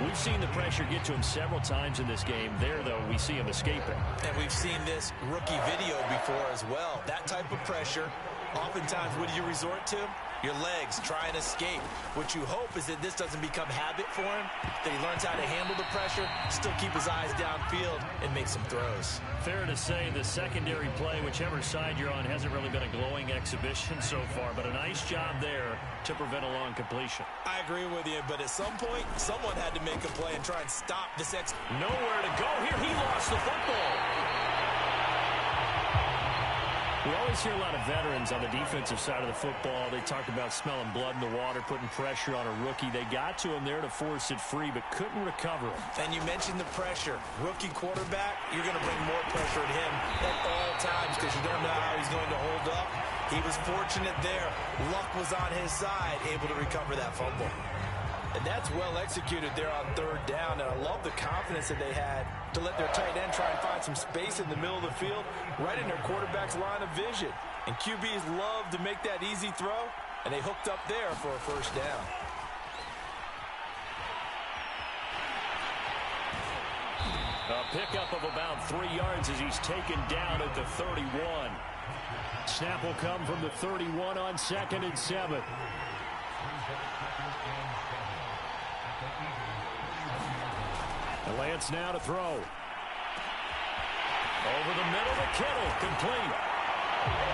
We've seen the pressure get to him several times in this game. There, though, we see him escaping. And we've seen this rookie video before as well. That type of pressure, oftentimes, what do you resort to? Your legs, try and escape. What you hope is that this doesn't become habit for him, that he learns how to handle the pressure, still keep his eyes downfield, and make some throws. Fair to say the secondary play, whichever side you're on, hasn't really been a glowing exhibition so far, but a nice job there to prevent a long completion. I agree with you, but at some point, someone had to make a play and try and stop this. Nowhere to go here. He lost the football. We always hear a lot of veterans on the defensive side of the football. They talk about smelling blood in the water, putting pressure on a rookie. They got to him there to force it free, but couldn't recover him. And you mentioned the pressure. Rookie quarterback, you're going to bring more pressure at him at all times because you don't know how he's going to hold up. He was fortunate there. Luck was on his side, able to recover that fumble. And that's well executed there on third down. And I love the confidence that they had to let their tight end try and find some space in the middle of the field, right in their quarterback's line of vision. And QBs love to make that easy throw, and they hooked up there for a first down. A pickup of about 3 yards as he's taken down at the 31. Snap will come from the 31 on 2nd and 7. Lance now to throw. Over the middle to Kittle. Complete.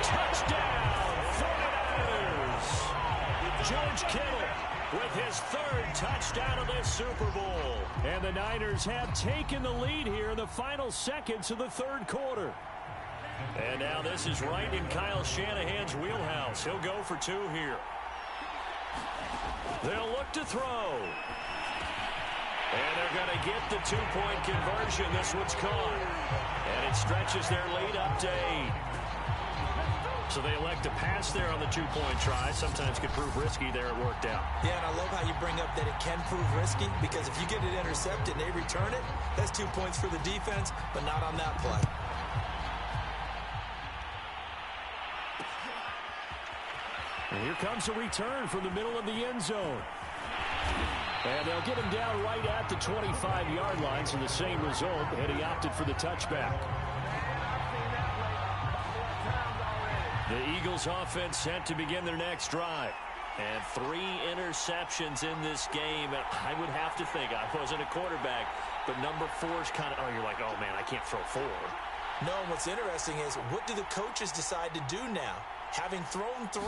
Touchdown, 49ers. George Kittle with his 3rd touchdown of this Super Bowl. And the Niners have taken the lead here in the final seconds of the 3rd quarter. And now this is right in Kyle Shanahan's wheelhouse. He'll go for 2 here. They'll look to throw. And they're going to get the 2-point conversion. This one's caught. And it stretches their lead up to 8. So they elect to pass there on the 2-point try. Sometimes could prove risky. There it worked out. Yeah, and I love how you bring up that it can prove risky, because if you get it intercepted and they return it, that's 2 points for the defense, but not on that play. And here comes a return from the middle of the end zone. And they'll get him down right at the 25-yard line, so the same result, and he opted for the touchback. The Eagles offense set to begin their next drive. And 3 interceptions in this game. I would have to think, I wasn't a quarterback, but number 4 is kind of, you're like, oh man, I can't throw 4. No, and what's interesting is, what do the coaches decide to do now? Having thrown 3,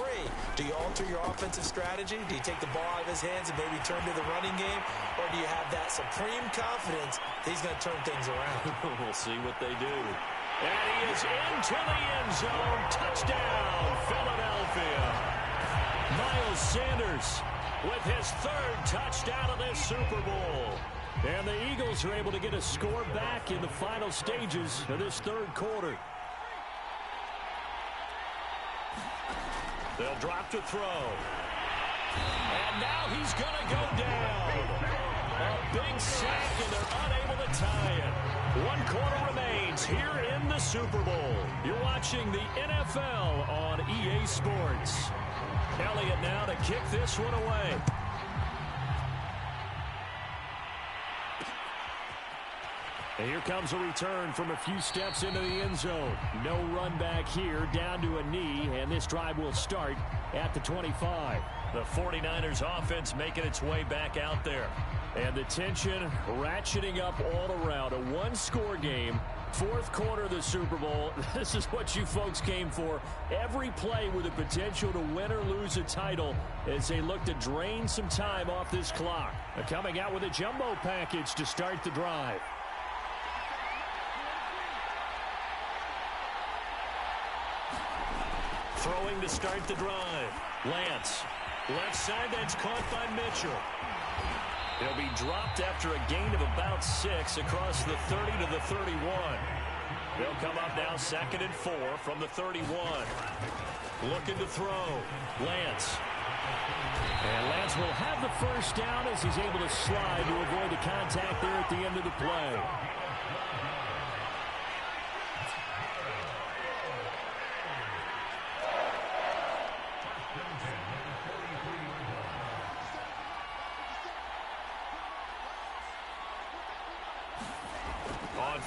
do you alter your offensive strategy? Do you take the ball out of his hands and maybe turn to the running game? Or do you have that supreme confidence that he's going to turn things around? We'll see what they do. And he is into the end zone. Touchdown, Philadelphia. Miles Sanders with his 3rd touchdown of this Super Bowl. And the Eagles are able to get a score back in the final stages of this 3rd quarter. They'll drop to throw. And now he's going to go down. A big sack, and they're unable to tie it. 1 quarter remains here in the Super Bowl. You're watching the NFL on EA Sports. Elliott now to kick this one away. And here comes a return from a few steps into the end zone. No run back here, down to a knee, and this drive will start at the 25. The 49ers offense making its way back out there. And the tension ratcheting up all around. A 1-score game, 4th quarter of the Super Bowl. This is what you folks came for. Every play with the potential to win or lose a title as they look to drain some time off this clock. Coming out with a jumbo package to start the drive. Throwing to start the drive. Lance. Left side, that's caught by Mitchell. He'll be dropped after a gain of about 6 across the 30 to the 31. They'll come up now 2nd and 4 from the 31. Looking to throw. Lance. And Lance will have the first down as he's able to slide to avoid the contact there at the end of the play.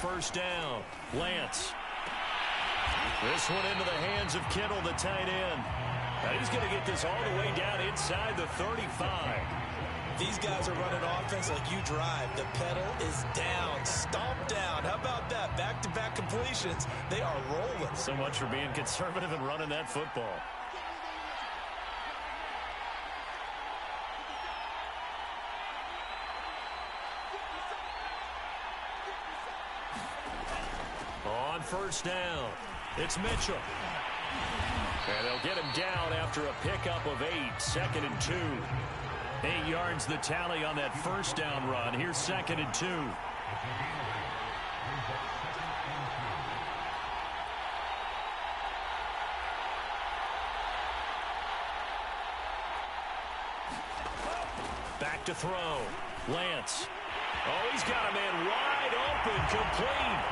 First down, Lance. This one into the hands of Kittle, the tight end. And he's going to get this all the way down inside the 35. These guys are running offense like you drive. The pedal is down, stomped down. How about that? Back-to-back completions. They are rolling. So much for being conservative and running that football. First down. It's Mitchell. And they'll get him down after a pickup of 8, 2nd and 2. 8 yards the tally on that first down run. Here's 2nd and 2. Back to throw. Lance. Oh, he's got a man wide open, complete.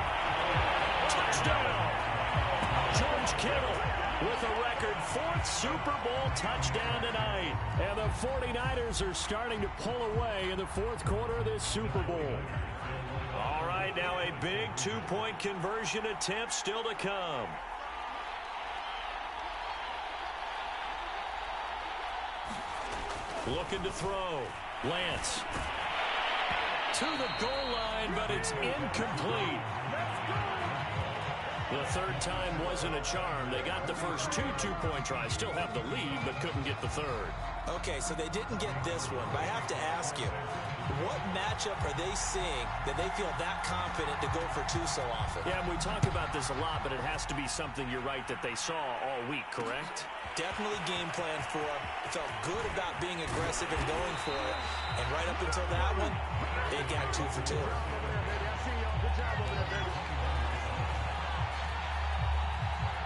Touchdown. George Kittle with a record 4th Super Bowl touchdown tonight. And the 49ers are starting to pull away in the 4th quarter of this Super Bowl. All right, now a big 2-point conversion attempt still to come. Looking to throw. Lance. To the goal line, but it's incomplete. The third time wasn't a charm. They got the first 2 two-point tries. Still have the lead, but couldn't get the third. Okay, so they didn't get this one, but I have to ask you, what matchup are they seeing that they feel that confident to go for 2 so often? Yeah, and we talk about this a lot, but it has to be something, you're right, that they saw all week, correct? Definitely game plan for it. Felt good about being aggressive and going for it. And right up until that one, they got 2 for 2.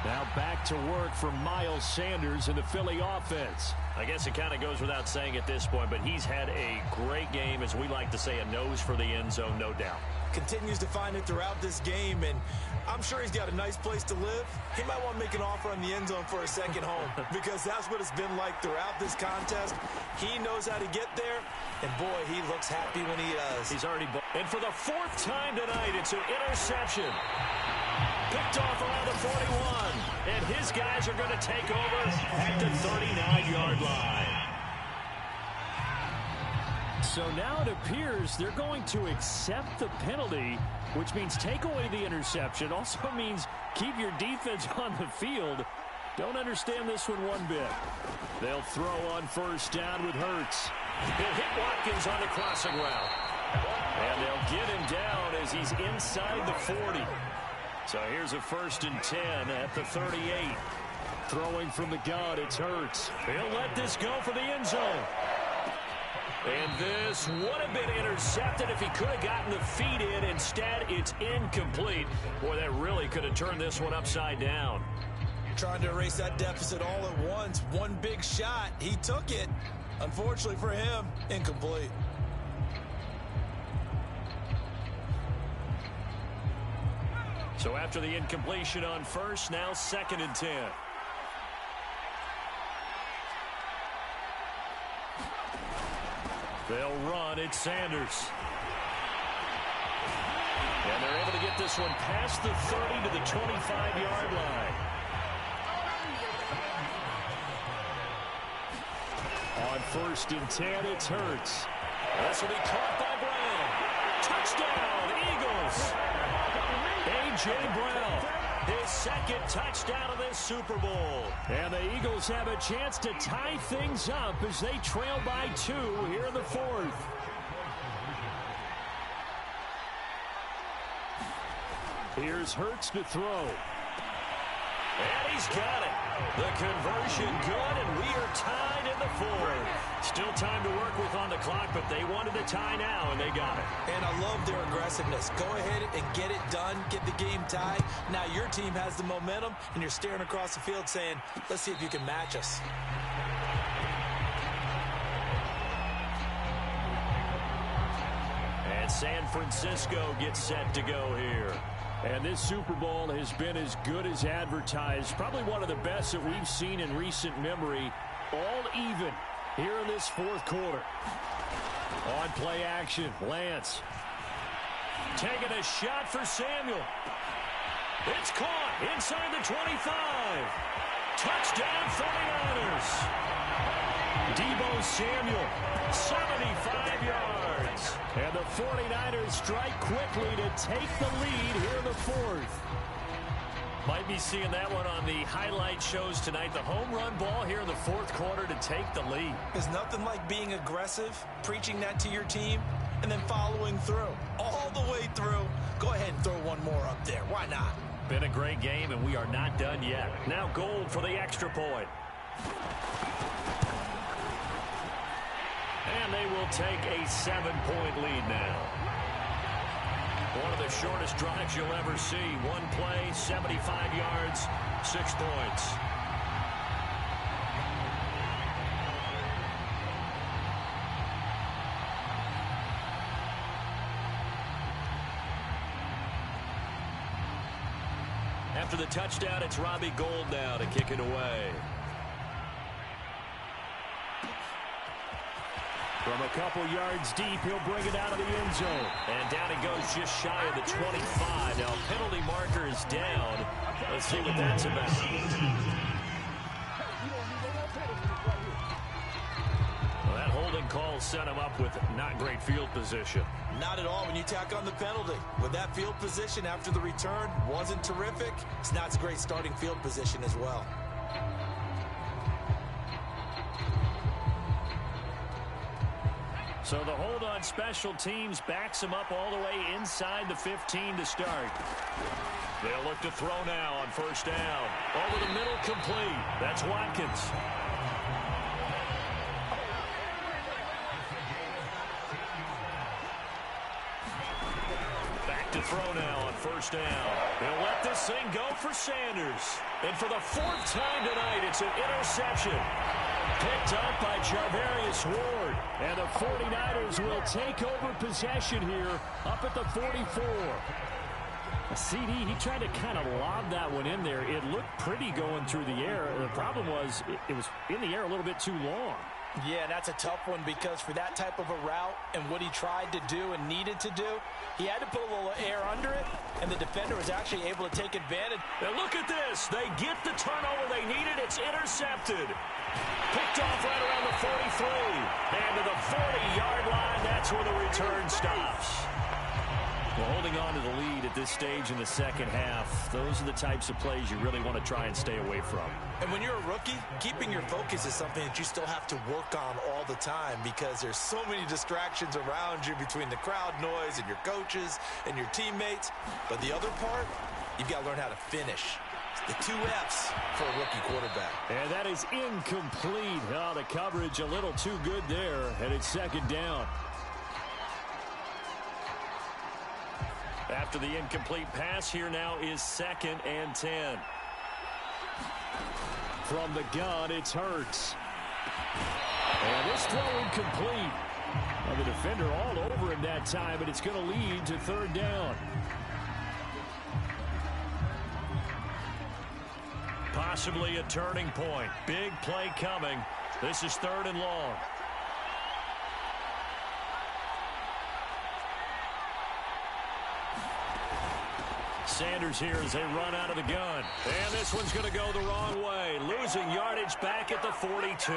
Now back to work for Miles Sanders in the Philly offense. I guess it kind of goes without saying at this point, but he's had a great game, as we like to say, a nose for the end zone, no doubt. Continues to find it throughout this game, and I'm sure he's got a nice place to live. He might want to make an offer on the end zone for a second home because that's what it's been like throughout this contest. He knows how to get there, and boy, he looks happy when he does. He's already... And for the 4th time tonight, it's an interception. Picked off around the 41, and his guys are going to take over at the 39-yard line. So now it appears they're going to accept the penalty, which means take away the interception. Also means keep your defense on the field. Don't understand this one bit. They'll throw on first down with Hurts. He'll hit Watkins on the crossing route. And they'll get him down as he's inside the 40. So here's a 1st and 10 at the 38. Throwing from the gun, it's Hurts. He'll let this go for the end zone. And this would have been intercepted if he could have gotten the feet in. Instead, it's incomplete. Boy, that really could have turned this one upside down. Trying to erase that deficit all at once. One big shot. He took it. Unfortunately for him, incomplete. So after the incompletion on first, now 2nd and 10. They'll run. It's Sanders. And they're able to get this one past the 30 to the 25-yard line. On 1st and 10, it's Hurts. This will be caught by Brown. Touchdown, Eagles. A.J. Brown, his 2nd touchdown of this Super Bowl. And the Eagles have a chance to tie things up as they trail by 2 here in the 4th. Here's Hurts to throw. And he's got it. The conversion good, and we are tied in the 4th. Still time to work with on the clock, but they wanted to tie now, and they got it. And I love their aggressiveness. Go ahead and get it done, get the game tied. Now your team has the momentum, and you're staring across the field saying, let's see if you can match us. And San Francisco gets set to go here. And this Super Bowl has been as good as advertised. Probably one of the best that we've seen in recent memory. All even here in this 4th quarter. On play action, Lance. Taking a shot for Samuel. It's caught inside the 25. Touchdown 49ers. Deebo Samuel, 75 yards. And the 49ers strike quickly to take the lead here in the 4th. Might be seeing that one on the highlight shows tonight. The home run ball here in the 4th quarter to take the lead. There's nothing like being aggressive, preaching that to your team, and then following through. All the way through. Go ahead and throw one more up there. Why not? Been a great game, and we are not done yet. Now Gold for the extra point. And they will take a 7-point lead now. One of the shortest drives you'll ever see. One play, 75 yards, 6 points. After the touchdown, it's Robbie Gould now to kick it away. From a couple yards deep, he'll bring it out of the end zone. And down he goes just shy of the 25. Now, penalty marker is down. Let's see what that's about. Well, that holding call set him up with not great field position. Not at all when you tack on the penalty. With that field position after the return wasn't terrific, it's not a great starting field position as well. So the hold on special teams backs him up all the way inside the 15 to start. They'll look to throw now on first down. Over the middle, complete. That's Watkins. Back to throw now on first down. They'll let this thing go for Sanders. And for the 4th time tonight, it's an interception. Picked up by Charvarius Ward. And the 49ers will take over possession here up at the 44. A CD, he tried to kind of lob that one in there. It looked pretty going through the air. The problem was it was in the air a little bit too long. Yeah, that's a tough one because for that type of a route and what he tried to do and needed to do, he had to put a little air under it, and the defender was actually able to take advantage. Now look at this. They get the turnover they needed. It's intercepted. Picked off right around the 43. And to the 40-yard line, that's where the return stops. Well, holding on to the lead at this stage in the second half, those are the types of plays you really want to try and stay away from. And when you're a rookie, keeping your focus is something that you still have to work on all the time because there's so many distractions around you between the crowd noise and your coaches and your teammates. But the other part, you've got to learn how to finish. The 2 F's for a rookie quarterback. And that is incomplete. Oh, the coverage a little too good there, and it's second down. After the incomplete pass, here now is 2nd and 10. From the gun, it's Hurts. And this throw incomplete. Well, the defender all over him that time, but it's going to lead to 3rd down. Possibly a turning point. Big play coming. This is 3rd and long. Sanders here as they run out of the gun. And this one's going to go the wrong way. Losing yardage back at the 42.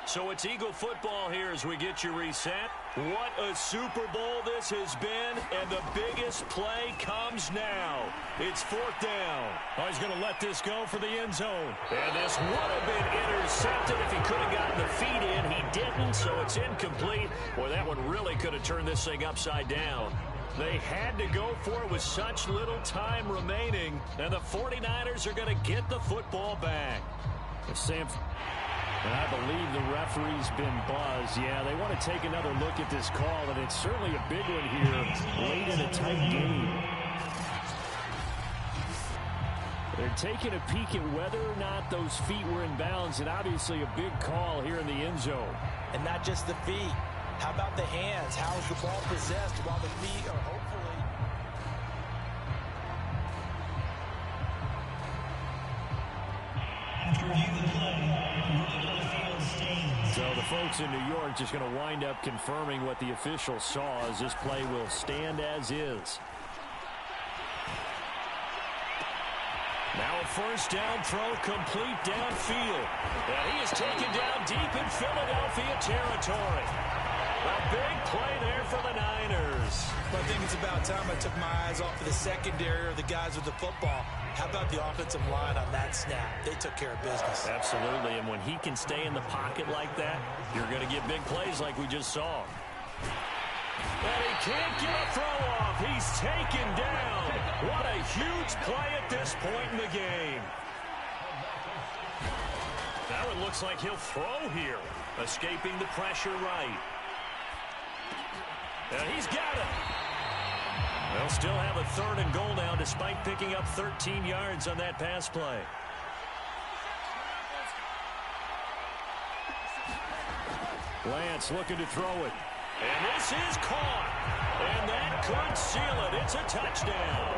So it's Eagle football here as we get you reset. What a Super Bowl this has been, and the biggest play comes now. It's 4th down. Oh, he's going to let this go for the end zone. And this would have been intercepted if he could have gotten the feet in. He didn't, so it's incomplete. Boy, that one really could have turned this thing upside down. They had to go for it with such little time remaining, and the 49ers are going to get the football back. And I believe the referee's been buzzed. Yeah, they want to take another look at this call, and it's certainly a big one here late in a tight game. They're taking a peek at whether or not those feet were in bounds, and obviously a big call here in the end zone. And not just the feet. How about the hands? How is the ball possessed while the feet are hopefully... After review the play, so the folks in New York just going to wind up confirming what the official saw as this play will stand as is. Now a first down throw complete downfield. And he is taken down deep in Philadelphia territory. A big play there for the Niners. I think it's about time I took my eyes off of the secondary or the guys with the football. How about the offensive line on that snap? They took care of business. Absolutely, and when he can stay in the pocket like that, you're going to get big plays like we just saw. And he can't get a throw off. He's taken down. What a huge play at this point in the game. Now it looks like he'll throw here. Escaping the pressure right. And he's got it. They'll still have a 3rd and goal now despite picking up 13 yards on that pass play. Lance looking to throw it. And this is caught. And that could seal it. It's a touchdown.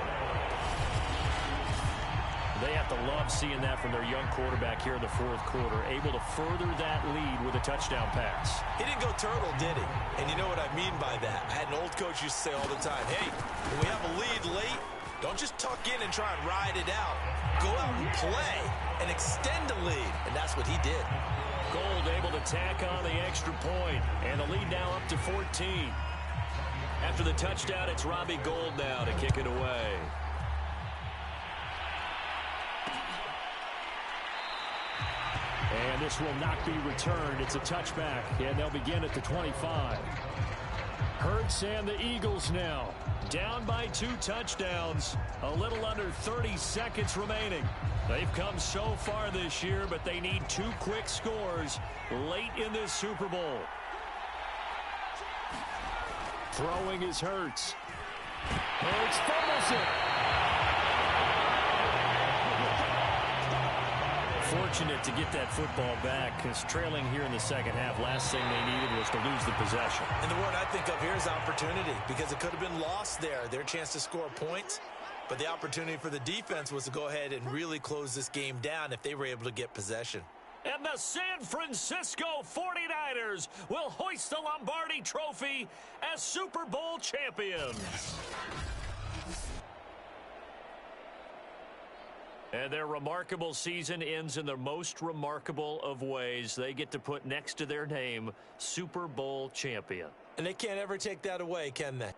They have to love seeing that from their young quarterback here in the 4th quarter, able to further that lead with a touchdown pass. He didn't go turtle, did he? And you know what I mean by that. I had an old coach used to say all the time, hey, when we have a lead late, don't just tuck in and try and ride it out. Go out and play and extend the lead. And that's what he did. Gold able to tack on the extra point, and the lead now up to 14. After the touchdown, it's Robbie Gould now to kick it away. And this will not be returned. It's a touchback, and they'll begin at the 25. Hurts and the Eagles now down by 2 touchdowns. A little under 30 seconds remaining. They've come so far this year, but they need 2 quick scores late in this Super Bowl. Throwing is Hurts. Hurts fumbles it. Fortunate to get that football back, because trailing here in the second half, last thing they needed was to lose the possession. And the word I think of here is opportunity, because it could have been lost there, their chance to score points. But the opportunity for the defense was to go ahead and really close this game down if they were able to get possession. And the San Francisco 49ers will hoist the Lombardi Trophy as Super Bowl champions. And their remarkable season ends in the most remarkable of ways. They get to put next to their name, Super Bowl champion. And they can't ever take that away, can they?